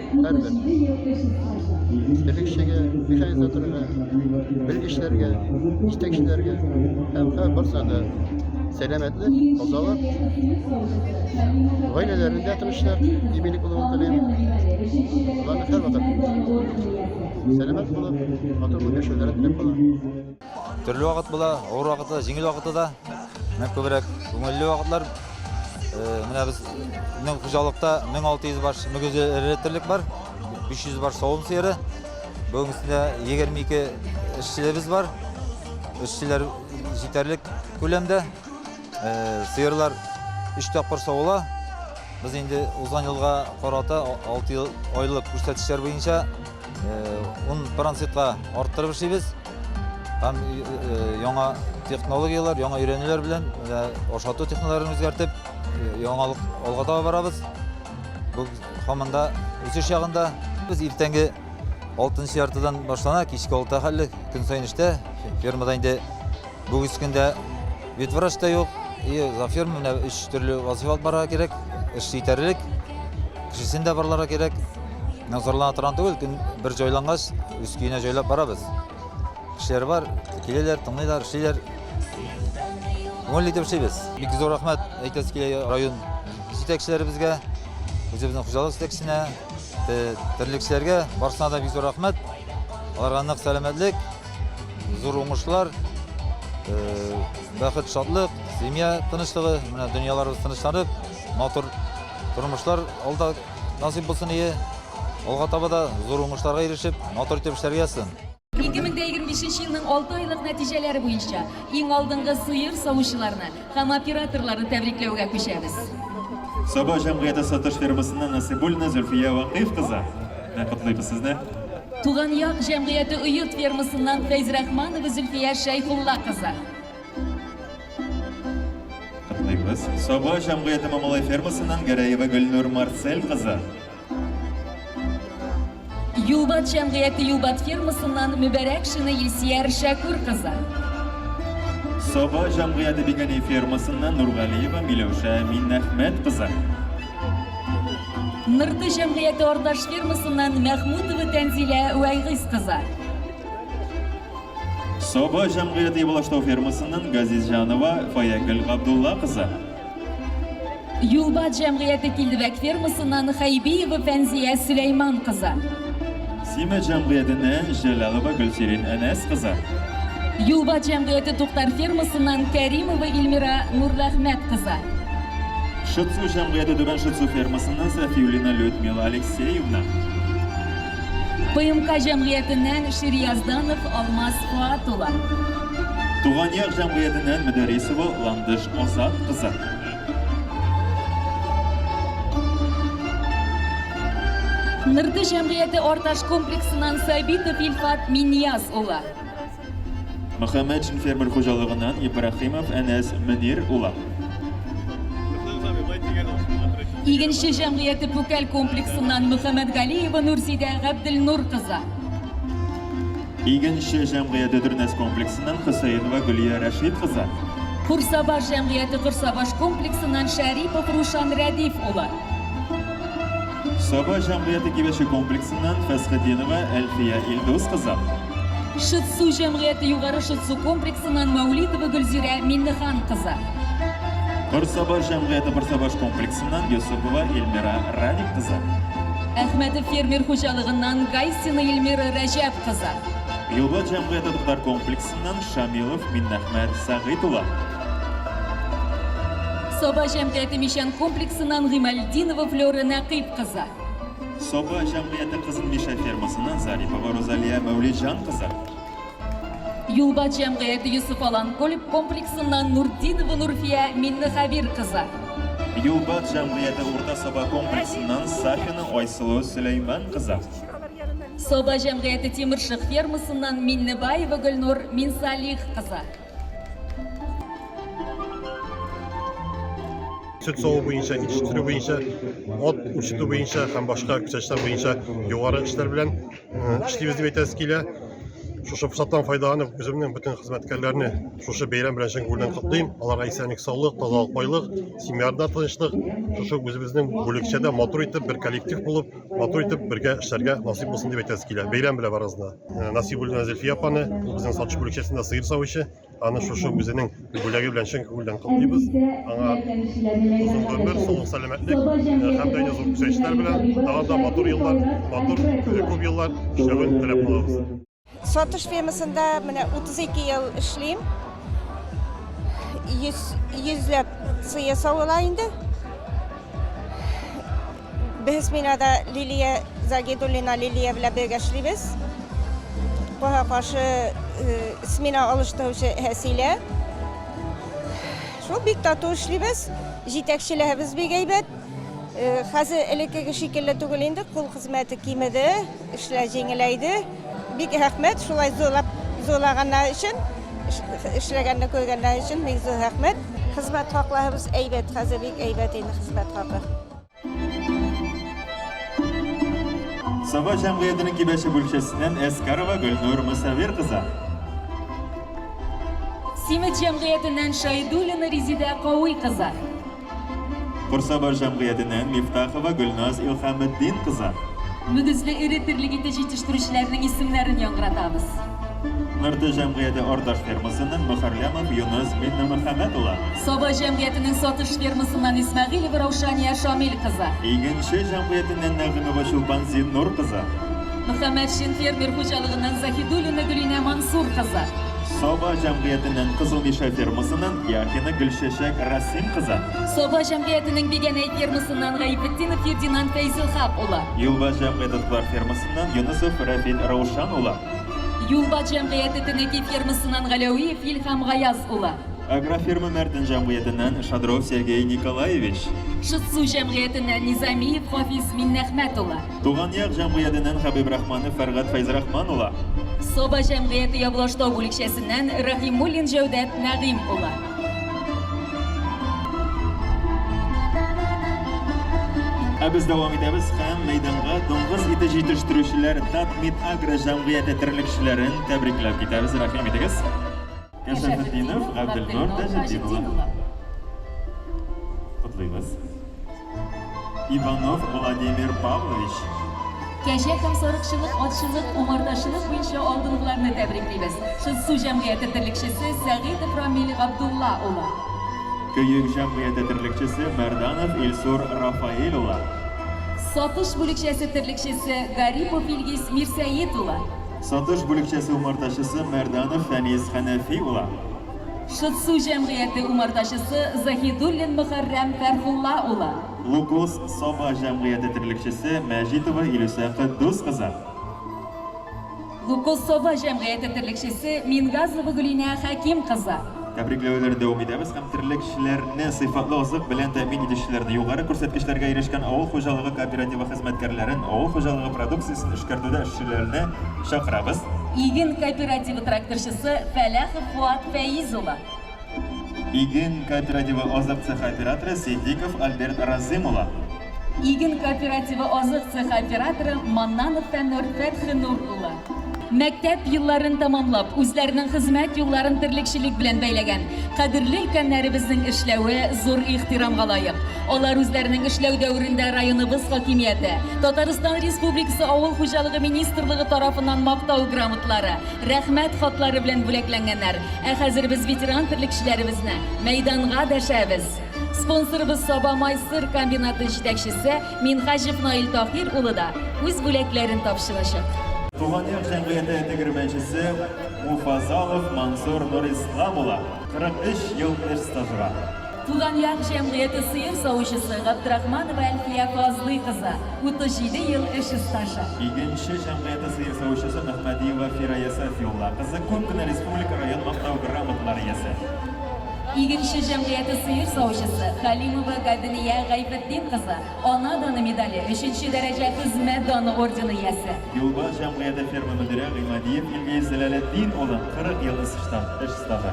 Birlikşege, mekanizatoruna, bilgiçlerge, istekçilerge, hem bir sanda selametli, ozalar, ailelerinde yatırışlar, iyilik bulup dilerim. Ulanı her vakit selamet bulup, oturma yaşıyorlara dilek bular. Türlü vakit bula, ağır vakitte, жеңіл vakitte da, көбірек көңілді вакытлар. Мына біздің қожалықта 1600 баш мүгедектілік бар, 500 баш сауым сиыры. Бүгінgisinde 22 işçilerimiz var. İşçiler жетерлік көлемде. Сиырлар 3 тапқыр сауыла. Biz енді uzun yılға қарата 6 айлық көрсеткіштер бойынша 10%-ға арттырып işleymiz. Hem яңа технологиялар, яңа үйренүүлөр белән ошатуу технологияларын үзгәртеп, яңалык алга таба барабыз. Бу хамында үсеш ягында biz иртәнге 6 яртыдан башлана, кичке 6 хәлле көн сайын эштә. Фермада инде бүгенге көндә ветврач та юк. За ферма менә 3 төрле вазифа алып барырга кирәк. Эш җитәрлек. Кешесен дә барларга кирәк. Назарлана торган түгел, көн бер җайлангач үз көенә җайлап барабыз. Kişiler var, kileler, tanrılar, şeyler. Öyle bir şey biz. Bir zor rahmet, Eytes Kile rayon yetekçilerimizge, bizimizin hocalık yetekçisine, terlikçilerge, barsına da bir zor rahmet. Onlara anlık selametlik, zor umuşlar, bakıt şadlık, semya tanışlığı, dünyalarımız tanışlanıp, motor durmuşlar, alda nasip bulsun iyi. Olga tabada zor umuşlarga erişip, motor tepişlerge yazsın. 2025 yılının 6 aylık neticeleri boyunca en aldığınız sıyır savuşlarını hem operatorlarını tebriklewge köşemiz. Sabah Jamiyeti Satış Firmasından Nasibulna Zülfiye Vakif kızı. Ne kutlayıp sizne? Tuğan Yak Jamiyeti Uyut firmasından Feyzrahman ve Zülfiye Şeyhullah kızı. Kutlayıp Sabah Jamiyeti Mamalay Firmasından Garayeva Gülnur Marsel kızı. Yulbat Cemiyeti Yulbat firmasından Müberek Şını Yesiyer Şakur kızı. Sabah Jamiyeti Bigani firmasından Nurgaliyeva Milevşa Minnahmet kızı. Nırtı Cemiyeti Ordaş firmasından Mehmutova Tenzile Uaygiz kızı. Sabah Jamiyeti Yıbalaştau firmasından Gaziz Janova Fayagül Abdullah kızı. Yulbat Cemiyeti Tildivek firmasından Haybiyeva Fenziye Süleyman kızı. Sima Jamiyeti'ne Jelalova Gülserin Enes kızı. Yulba Cemiyeti Tuktar firmasından Kerimova İlmira Nurrahmet kızı. Şutsu Jamiyeti Düben Şutsu firmasından Safiyulina Lyudmila Alekseyevna. PMK Cemiyeti'nden Şiriyazdanov Almaz Fuatula. Tuğanyak Jamiyeti'nden Müderrisova Landış Ozat kızı. Nırtı Cemiyeti Ortaş kompleksinden Sabitov İlfat Minyaz ola. Muhammed Fermer Hocalı'ndan İbrahimov Enes Münir ola. İginci Cemiyeti Pukal kompleksinden Muhammed Galiyeva Nurside Abdülnur kızı. İginci Cemiyeti Dürnes kompleksinden Hüseyinova Gülya Raşid kızı. Kursabaş Cemiyeti Kursabaş kompleksinden Şeripov Ruşan Radif ola. Sabah Jamiyeti Gibeşi kompleksinden Feskedinova Elfiye İlduz kızı. Şıtsu Cemiyeti Yugarı Şıtsu kompleksinden Mevlidova Gülzire Minnihan kızı. Пырсаба жәмғияты Пырсабаш комплексынан Юсупова Эльмира Радик қызы. Әхмәтов фермер хуҗалыгыннан Гайсина Эльмира Рәҗәп кызы. Юлба жәмғияты Тоқтар комплексынан Шамилов Миннәхмәт Сағитова. Соба җәмгыяте Мишан комплексынан Гыймальдинова Флора Нақип кызы. Соба жәмғияты Қызын Миша фермасынан Зарипова Розалия Мәуледжан қызы. Юлба җәмгыяте Юсуф Аланколев комплексынан Нурдинова Нурфия Миннахабир кызы. Юлба жәмғияты Урта Соба комплексынан Сафина Айсылу Сүлейман қызы. Соба җәмгыяте Тимирших фермасынан Миннебаева Гөлнур Минсалих кызы. Süt soğuğu boyunca, yetiştirici boyunca, ot uçutu boyunca, hem başka küçükler boyunca yukarı işler bilen işleyimiz deb aytasiz Şu fırsattan faydalanıp özümün bütün hizmetkarlarını şu beyram bilen şen gurdan kutlayayım. Alarga esenlik, sağlık, tazalik, baylık, simyarda tanıştık. Şu özümüzün bölükçede motor itip bir kolektif bulup, motor itip birge işlerge nasip olsun deb aytasiz Beyram bile var aslında. Nasip bulan Zülfiye apanı, bizim satış bölükçesinde sıyır savaşı. Ana şu özünün bölüge bilen şen gurdan kutlayız. Ana uzun ömür, sağlık, selametlik, hem de zor güzel bilen, daha da motor yıllar, motor köp yıllar işlerin talep alırız. Satış firmasında 32 yıl işleyim. Yüzlep sıyı savılayındı. Biz binada Liliye, Zagidulina Liliye bile birge işleyiz. Buna karşı ismine alıştığışı hesiyle. Şu bir tatu işleyiz. Jitekçilerimiz bir geybet. Hazır elektrikli şekilde tügülündü. Kul hizmeti kimedi, işler cengeleydi. Big rahmet, şulay zorlaganlar için, işleganini ko'rganlar için big zo'r rahmet. Xizmat haqlarimiz aybat, hozir big aybat endi xizmat haqi. Soba jamg'iyatining Kibashi bo'lkasidan Eskarova Gulnur Musavir qizi. Simit jamg'iyatidan Shaydulina Rizida Qoviy qizi. Qursoba jamg'iyatidan Miftahova Gulnoz Ilhamiddin qizi. Müdizli eritirlik yetiştiricilerinin isimlerini yangıratamiz. Nurta jamg'iyati Ordash fermasidan Buxarlamov Yunus Minna Muhammadova. Soba jamg'iyatining Sotish fermasidan Ismag'ilova Ravshaniya Shomil qizi. Eginchi jamg'iyatidan Nag'imova Shulban Zinnur qizi. Muhammad Shin fermer xo'jaligidan Zahidulina Gulina Mansur qizi. Soba jamg'iyatining Qizilmisha fermasidan Yaxina Gulshashak Rasim qizi. Soba jamg'iyatining Beganay fermasidan G'aybiddinov Ferdinand Fayzulhaq ula. Yulba jamg'iyati fermasidan Yunusov Rafid Ravshan ula. Yulba jamg'iyati Tinaki fermasidan G'alaviyev Ilham G'ayaz ula. Agrofirma Martin jamg'iyatidan Shadrov Sergey Nikolayevich. Shitsu jamg'iyatidan Nizamiyev Hofiz Minnahmat ula. Tug'anyaq jamg'iyatidan Habib Rahmanov Farg'at Fayzrahman ula. Soba jamg'iyati Yabloshto bo'lkashasidan Rahimulin Javdat Nag'im ula. Biz davom etamiz ham maydonga to'ng'iz yetishtiruvchilar Tatmit Agro jamg'iyati tirikchilarini tabriklab ketamiz. Rahim etamiz. Kashafiddinov Abdulnur Tajiddinova. Qutlaymiz. Ivanov Vladimir Pavlovich. Keşke hamsoriqchilik, otshilik, umardoshilik bo'yicha oldingilarni tabriklaymiz. Shitsu jamg'iyati tirikchisi Sag'idov Ramil Abdulla ula. Köyük jamg'iyati tirikchisi Mardanov Ilsur Rafael ula. Sotish bo'lkashasi tirikchisi Garipov Ilgis Mirsayit ula. Sotish bo'lkashasi umardoshlisi Mardanov Fanis Hanafi ula. Shitsu jamg'iyati umardoshlisi Zahidullin Muharram Farhulla ula. Lukos Soba jamg'iyati tirikchisi Majidova Ilusa Quddus qizi. Lukos Soba jamg'iyati tirikchisi Mingazova Gulina Hakim qizi. Tabriklovlarni davom etamiz. Ham tirikchilarni sifatli oziq bilan ta'min etishlarida yuqori ko'rsatkichlarga erishgan avul xo'jaligi kooperativa xizmatkorlarini avul xo'jaligi produksiyasini ishkardida ishchilarni chaqiramiz. Igin kooperativi traktorchisi Falahov Fuat Faizova. Igin kooperativa oziq sex operatori Sedikov Albert Razimova. Igin kooperativi oziq sex operatori Mannanov Fanur Fatxinurula. Maktab yıllarını tamamlab, o'zlarining xizmat yo'llarini tirikchilik bilan baylagan qadrli ulkanlarimizning ishlavi zo'r ehtiromga loyiq. Ular o'zlarining ishlav davrida rayonimiz hokimiyati, Tatariston Respublikasi Avul xo'jaligi ministrligi tomonidan maqtov gramotlari, rahmat xotlari bilan bo'laklanganlar. Hozir biz veteran tirikchilarimizni maydonga dashamiz. Sponsorimiz Soba Maysır kombinati yetakchisi Minhajov Noil Tohir ulida o'z bo'laklarini topshirishdi. Tuğan Yak Cemiyeti Etegirmençisi Mufazalov Mansur Nurislamula 43 yıl iş stajı var. Tuğan Yak Cemiyeti sıyır savuşusu Abdurahmanova Alfiya Fazlı kızı 37 yıl iş stajı. İkinci Cemiyeti sıyır savuşusu Mehmediyeva Firaya Safiyullah kızı Köpküne Respublika Rayon Maktav Gramotları yesi. İkinci Cemiyeti sıyır savuşusu Halimova Gadiniya Gayfettin kızı Ana Danı medali 3. derece hizmet danı ordeni yesi. Yulba Cemiyeti Firma Müdürü Gıymadiyev İlgiz Zelaleddin olan 40 yıl iş stajı.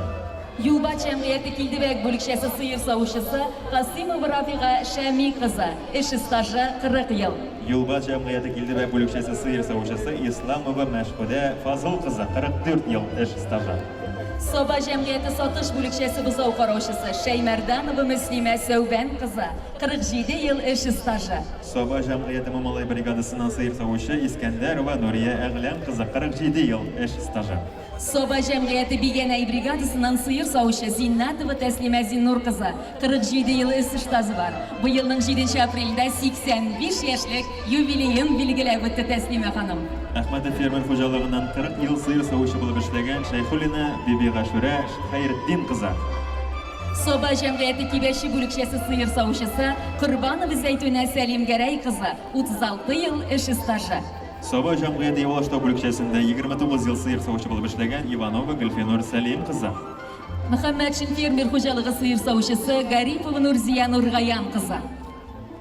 Yuba Cemiyeti Kildibek Bölükşesi sıyır savuşusu Kasimova Rafiqa Şami kızı iş stajı 40 yıl. Yulba Cemiyeti Kildibek Bölükşesi sıyır savuşusu İslamova Meşhude Fazıl kızı 44 yıl iş stajı. Soba Cemiyeti Satış Bölükşesi Buzov Qaroşusu Şeymerdanova Müslime Sövben kızı 47 yıl iş stajı. Soba Cemiyeti Mamalay Brigadası'nın sıyır savuşu İskenderova Nuriye Eğlen kızı 47 yıl iş stajı. Soba Cemiyeti Bigenay Brigadası'nın sıyır savuşu Zinnatova Teslime Zinnur kızı 47 yıl iş stajı var. Bu yılın 7 aprelinde 85 yaşlık yubileyin bilgilep öttü Teslime Hanım. Ahmet Fermer Hocalarından 40 yıl sıyır savuşu bulup işlegen Şeyhulina Bibi Gaşure Hayreddin kızı. Soba Cemiyeti Kibeşi Bölükşesi sıyır savuşusu Kurbanova Zeytune Selim Geray kızı 36 yıl iş stajı. Soba Cemiyeti Yavaşta Bölükşesi'nde 29 yıl sıyır savuşu bulup işlegen Ivanova Gülfenur Selim kızı. Muhammedşin Fermer Hocalığı sıyır savuşusu Garipova Nurziya Nurgayan kızı.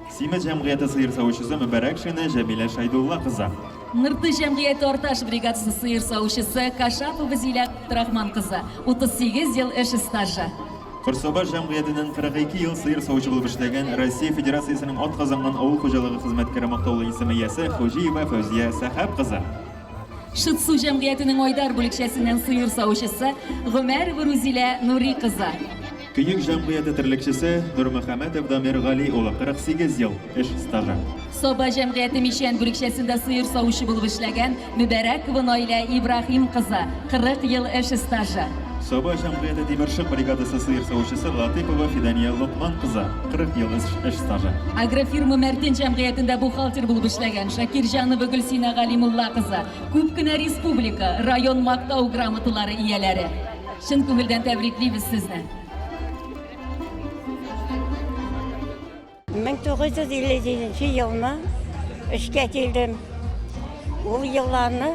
Sime Cemiyeti sıyır savuşusu Mübarekşine Cemile Şaydullah kızı. Nırtı Cemiyeti Ortaş Brigadası sıyır savuşusu Kaşapova Zila Abdurahman kızı 38 yıl iş stajı. Kursoba Cemiyeti'nin 42 yıl sıyır savuşu bulup işlegen Rossiya Federasyası'nın ot kazangan avul hocalığı hizmetkari Maqtavlı isimiyesi Hojiyeva Fözziya Sahab kızı. Şıtsu Cemiyeti'nin Oydar Bölükşesi'nin sıyır savuşusu Ömer Vuruzile Nuri kızı. Kıyık Cemiyeti Tirlikçisi Nurmuhamedov Damir Gali 48 yıl iş stajı. Soba Cemiyeti Mişen Bölükşesi'nde sıyır savuşu bulup işlegen Mübarekova Noile İbrahim kızı 40 yıl iş stajı. Soba Cemiyeti Demirşik Brigadası sıyır savuşusu Latipova Fidaniya Lokman kızı 40 yıl iş stajı. Agrofirma Mertin Cemiyeti'nde buhalter bulup işlegen Şakirjanova Gülsina Galimullah kızı Köpküne Respublika Rayon Maktav Gramotaları iyeleri. Şın köngülden tebrikliyiz sizni. 1957 yılına işe geldim. O yıllarını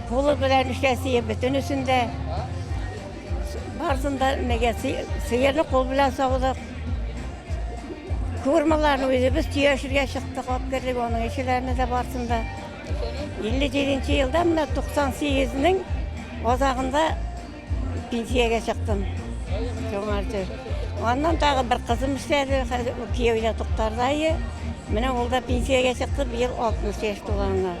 kolu bilen işkesiye bütün üstünde barsında sıyırlı kol bilen savuduk. Kıvırmalarını özümüz tüyeşirge çıktık, hop girdik onun işlerine de barsında. 57 yılda 98'nin ozağında pensiyaya çıktım. Ondan dağı bir kızım istedi, kiyeviyle tuktardayı. Mine olda pensiyaya çıktı, bir yıl 60 yaş dolanlar.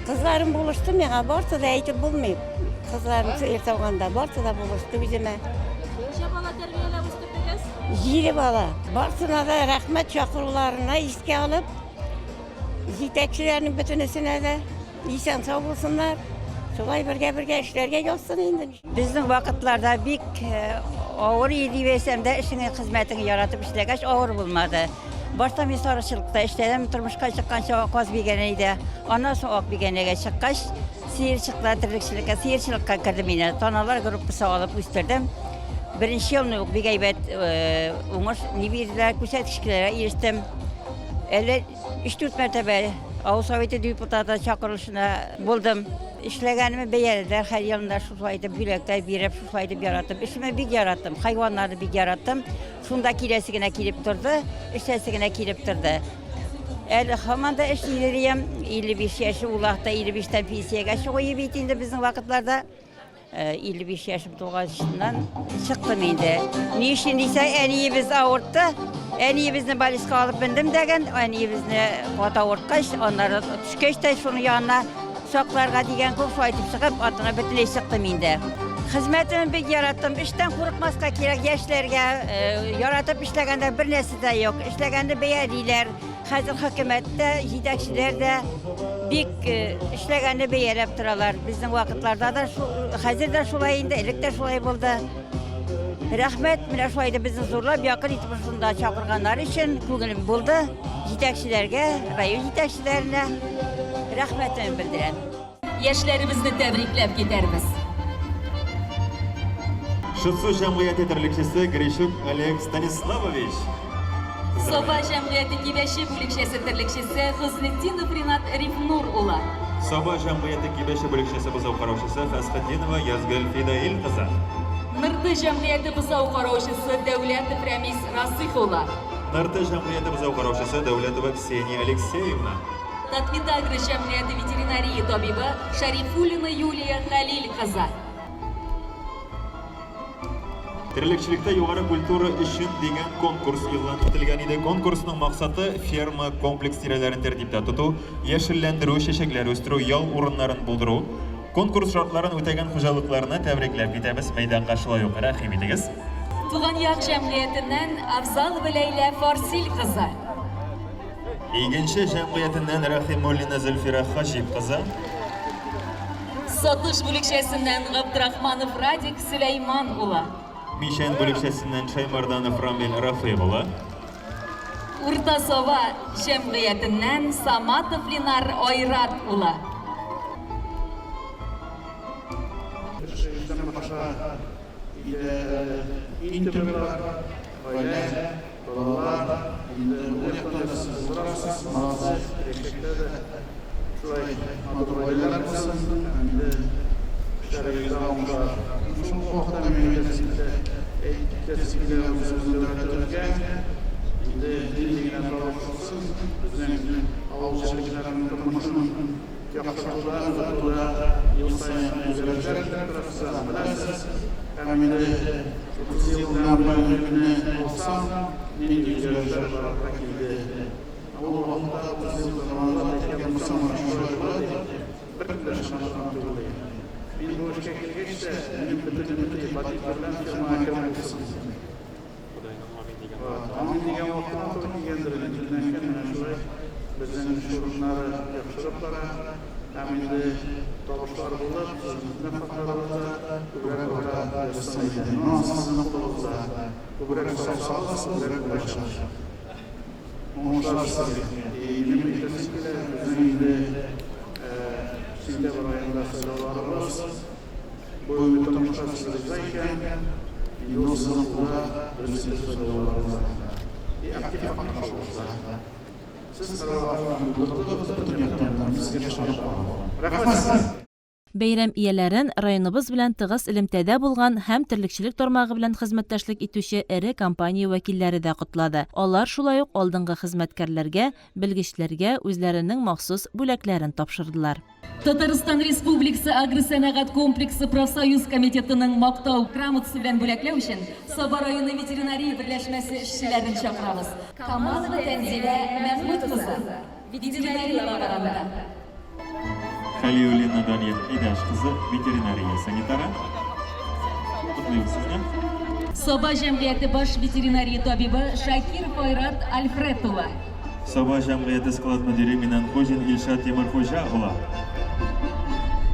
Kızlarım buluştum ya, borsa da eğitim bulmayıp. Kızlarım ertavganda borsa da buluştu bizime. Neçe bala terbiyelep üstüptünüz? 7 bala. Borsuna da rahmet çakırlarına iske alıp, yetekçilerinin bütünüsüne de iyisen sağ olsunlar. Şolay birge işlerge gelsin indi. Bizim vakitlerde bir ağır yedi versem de işini hizmetini yaratıp işlegeç ağır bulmadı. Başta misarışılıkta işledim, turmuşka çıkkança koz bir geneydi. Ondan sonra ok bir geneye çıkkaç, sihirçilikka kirdim yine. Tonalar grubu sağlayıp üstürdüm. Birinci yılını bir gaybet umur, nibirdiler, kusat kişilere eriştim. 3-4 mertebe Ağuz Sovyeti deputatı çakırılışına buldum. İşlegenimi beğendiler, her yılında şu fayda bülekler birip şu fayda yarattım. İşime bir yarattım, hayvanları bir yarattım. Şunda kiresigine kirip durdu, işlesigine kirip durdu. Hamanda işleyiriyim, 55 yaşı ulaqda 55'ten pensiye geçti. O yebeytinde bizim vakitlerde 55 yaşım doğuşundan çıktım indi. Ne işin ise en iyi biz ağırttı. En iyi bizni baliska alıp bindim degen, en iyi bizni kota ağırtkaş. Onları tüşkeşte şunun yanına soklarga degen көп faytip çıkıp atına bütünleş çıktım indi. Hizmetimi bir yarattım. İşten kurukmaska gerek yaşlarga yaratıp işlegende bir nesi de yok. İşlegende beğendiler. Hazır hükümette, yetakçiler de bir işlegende beğenip duralar. Bizim vakitlerde de hazır da şulay indi, elik de şulay buldu. Рәхмәт, менә шулай да безне зурлап якын итеп шунда чакырганнар өчен күңелем булды. Җитәкчеләргә, район җитәкчеләренә рәхмәтен белдерәм. Яшьләребезне тәбрикләп китәрбез. Шытсу җәмгыяте терлекчесе Грищук Олег Станиславович. Соба җәмгыяте кибәче бүлекчәсе терлекчесе Хөснетдинов Ринат Рифнур улы. Соба җәмгыяте кибәче бүлекчәсе бозау караучысы Фәсхетдинова Язгөл Фидаил кызы. Нырты җәмгыяте бозау караучысы Дәүләтов Рәмис Расих улы. Нырты җәмгыяте бозау караучысы Дәүләтова Ксения Алексеевна. Татмидагры җәмгыяте ветеринария табибы Шарифуллина Юлия Халил кызы. Терлекчелектә югары культура өчен дигән конкурс игълан ителгән иде. Конкурсның максаты ферма комплекс тирәләрен тәртиптә тоту, яшелләндерү, чәчәкләр үстерү, ял урыннарын булдыру. Конкурс шартларын үтәгән хуҗалыкларны тәбрикләп китәбез. Мәйданга шулай ук рәхим итегез. Туган як җәмгыятеннән Афзал Вәләйлә Фарсил кызы. Игенче җәмгыятеннән Рәхимуллина Зөлфира Хашип кызы. Сатыш бүлекчәсеннән Габдрахманов Радик Сөләйман улы. Мишән бүлекчәсеннән Шаймарданов Рамил Рафаев улы. Уртасова җәмгыятеннән Саматов Ленар Ойрат улы. Бәйрәм ияләрен районыбыз белән тыгыз элемтәдә булган һәм терлекчелек тармагы белән хезмәттәшлек итүче эре компания вәкилләре дә котлады. Алар шулай ук алдынгы хезмәткәрләргә, белгечләргә үзләренең махсус бүләкләрен тапшырдылар. Татарстан Республикасы агросәнәгать комплексы профсоюз комитетының мактау грамотасы белән бүләкләү өчен Саба районы ветеринария берләшмәсе эшчеләрен чакырабыз. Камалова Тәнзилә Мәхмүд кызы, ветеринария лаборантында. Халиуллина Дания Идаш кызы, ветеринария санитары. Кутлыйбыз сезне. Соба җәмгыяте баш ветеринария табибы Шакир Файрат Альфред улы. Соба җәмгыяте склад мөдире Минанхужин Илшат Тимурхужа улы.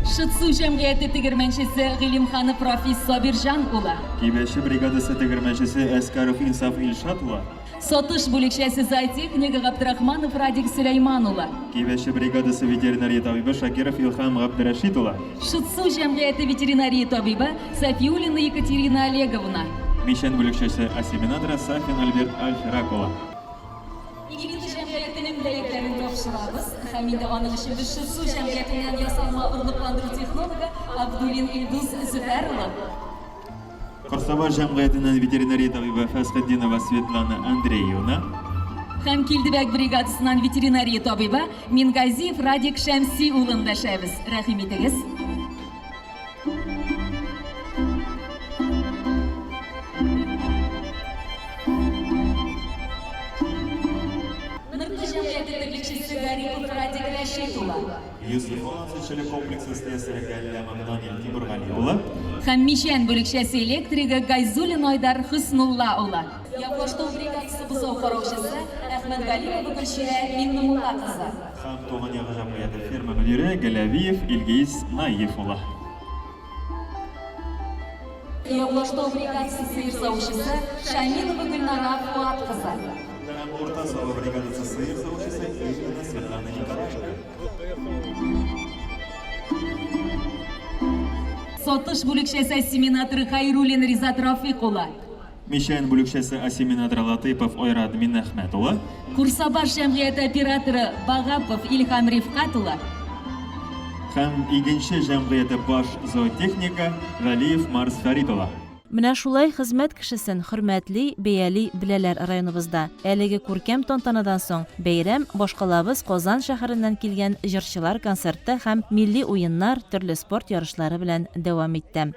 Шытсу җәмгыяте тегермәнчесе Гыйлемханов Рафис Сабирҗан улы. Кибәче бригадасы тегермәнчесе Әскәров Инсаф Илшат улы. Сатыш бүлекчәсе зоотехнигы Габдрахманов Радик Сөләйман улы. Кибәче бригадасы ветеринария табибы Шакиров Илхам Габдрашид улы. Шытсу җәмгыяте ветеринария табибы Сафиуллина Екатерина Олеговна. Мишән бүлекчәсе Асиминадра Сафин Альберт Альфирак улы. Игенче җәмгыятенең бүләкләрен тапшырабыз. Һәм инде аның өчен без Шытсу җәмгыятеннән ясалма орлыкландыру технологы Абдулин Илдус Зөфәр улы. Корсава җәмгыятеннән ветеринария табибы Фәсхетдинова Светлана Андреевна. Һәм Килдебәк бригадасыннан ветеринария табибы Мингазиев Радик Шәмси улын дәшәбез. Рәхим итегез. Нырты җәмгыяте терлекчесе Гарипов Радик Рәшит улы. Юсифов сөтчелек комплексы иясе Галля Мамдан Тимургали улы. Һәм Мишән бүлекчәсе электриги Гайзуллин Айдар Хуснулла улы. Яклаштыру бригадасы бозау караучысы Әхмәтгалиева Гөлширә Миннумулла кызы. Һәм туган ягы җәмгыяте ферма мөдире Галавиев Илгиз Наев улы. Yo'qlashto бригадасы сыйыр савучысы Шамилова Гүлнара Фуат кызы. Орта сала бригадасы сыйыр савучысы Ирина Светлана Николаевна. Сотыш бүлікшесі ассиминаторы Хайрулин Ризат Рафиқұлы. Мишен бүлікшесі ассиминатор Латыпов Ойрат Минахметұлы. Курсабаш жәмғияты операторы Бағапов Ильхам Рифқатұлы. Һәм игенче җәмгыяте баш зоотехника Галиев Марс Фаритова. Менә шулай хезмәт кешесен хөрмәтли, бәяли беләләр районыбызда. Әлеге күркәм тантанадан соң бәйрәм башкалабыз Казан шәһәреннән килгән җырчылар концерты һәм милли уеннар, төрле спорт ярышлары белән дәвам итте.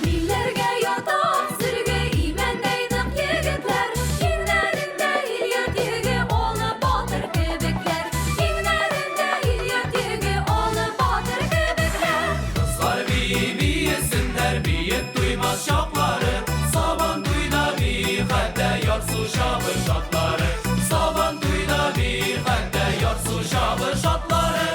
Dillerge yatak sürge imen deydik yigitler. Kimlerinde ilyat yigi onu batır kebekler. Kimlerinde ilyat yigi onu batır kebekler. Kızlar biyesinler biyet duymaz şapları. Saban duyda bir hatta yarsu şabı şatları. Saban duyda bir hatta yarsu şabı şatları.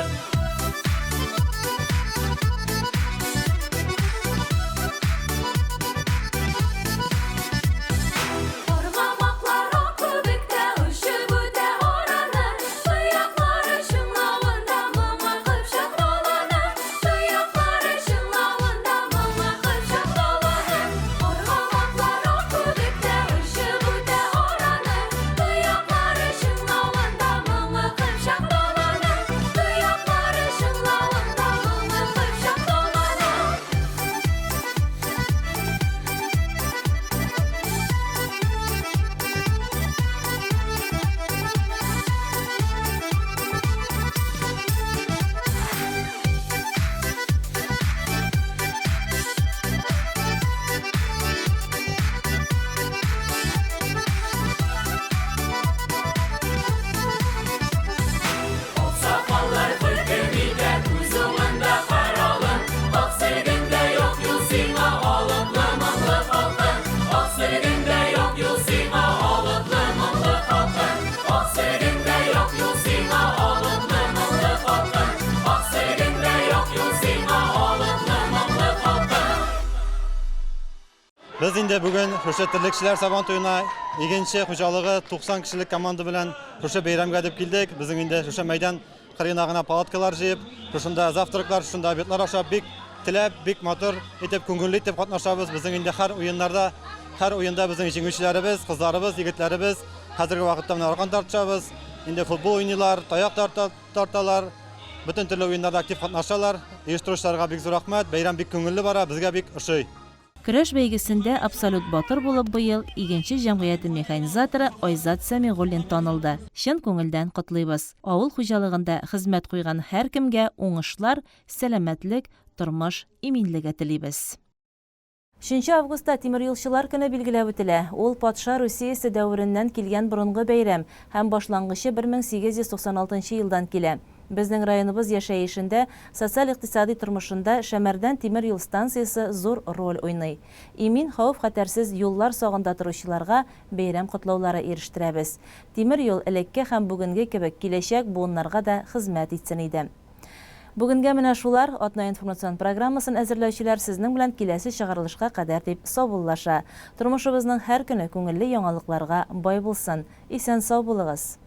Biz indi bugün Hürşet Tirlikçiler Saban Toyuna ikinci hocalığı 90 kişilik komanda bilen Hürşet Beyramga edip geldik. Bizim indi Hürşet meydan kırınağına palatkalar jeyip, Hürşet'de zavtırıklar, Hürşet'de abiyetler aşağı bik tilep, bik motor etip kungurlu etip katnaşabız. Bizim indi her oyunda bizim jingüçlerimiz, kızlarımız, yigitlerimiz hazırki vakitte arkan tartışabız. Indi futbol oynuyorlar, tayak tartalar. Bütün türlü oyunlarda aktif katnaşalar. Uyuşturuşlarga bik zor rahmet. Beyram bik kungurlu bara, bizge bik ışıy. Көрәш бәйгесендә абсолют батыр булып быел игенче җәмгыяте механизаторы Айзат Сәмигуллин танылды. Чын күңелдән котлыйбыз. Авыл хуҗалыгында хезмәт куйган һәр кемгә уңышлар, сәламәтлек, тормыш иминлеге телибез. 3 августта Тимер юлчылар көне билгеләп үтелә. Ул патша Русиясе дәвереннән килгән борынгы бәйрәм һәм башлангычы 1896 елдан килә. Безнең районыбыз яшәешендә, социаль-икътисади тормышында Шәмәрдән тимер юл станциясе зур роль уйный. Имин хәвеф-хәтәрсез юллар сагында торучыларга бәйрәм котлаулары ирештерәбез. Тимер юл элекке һәм бүгенге кебек киләчәк буыннарга да хезмәт итсен иде. Бүгенгә менә шулар атна информацион программасын әзерләүчеләр сезнең белән киләсе чыгарылышка кадәр дип саубуллаша. Тормышыбызның һәр көне күңелле яңалыкларга бай булсын. Исән сау булыгыз.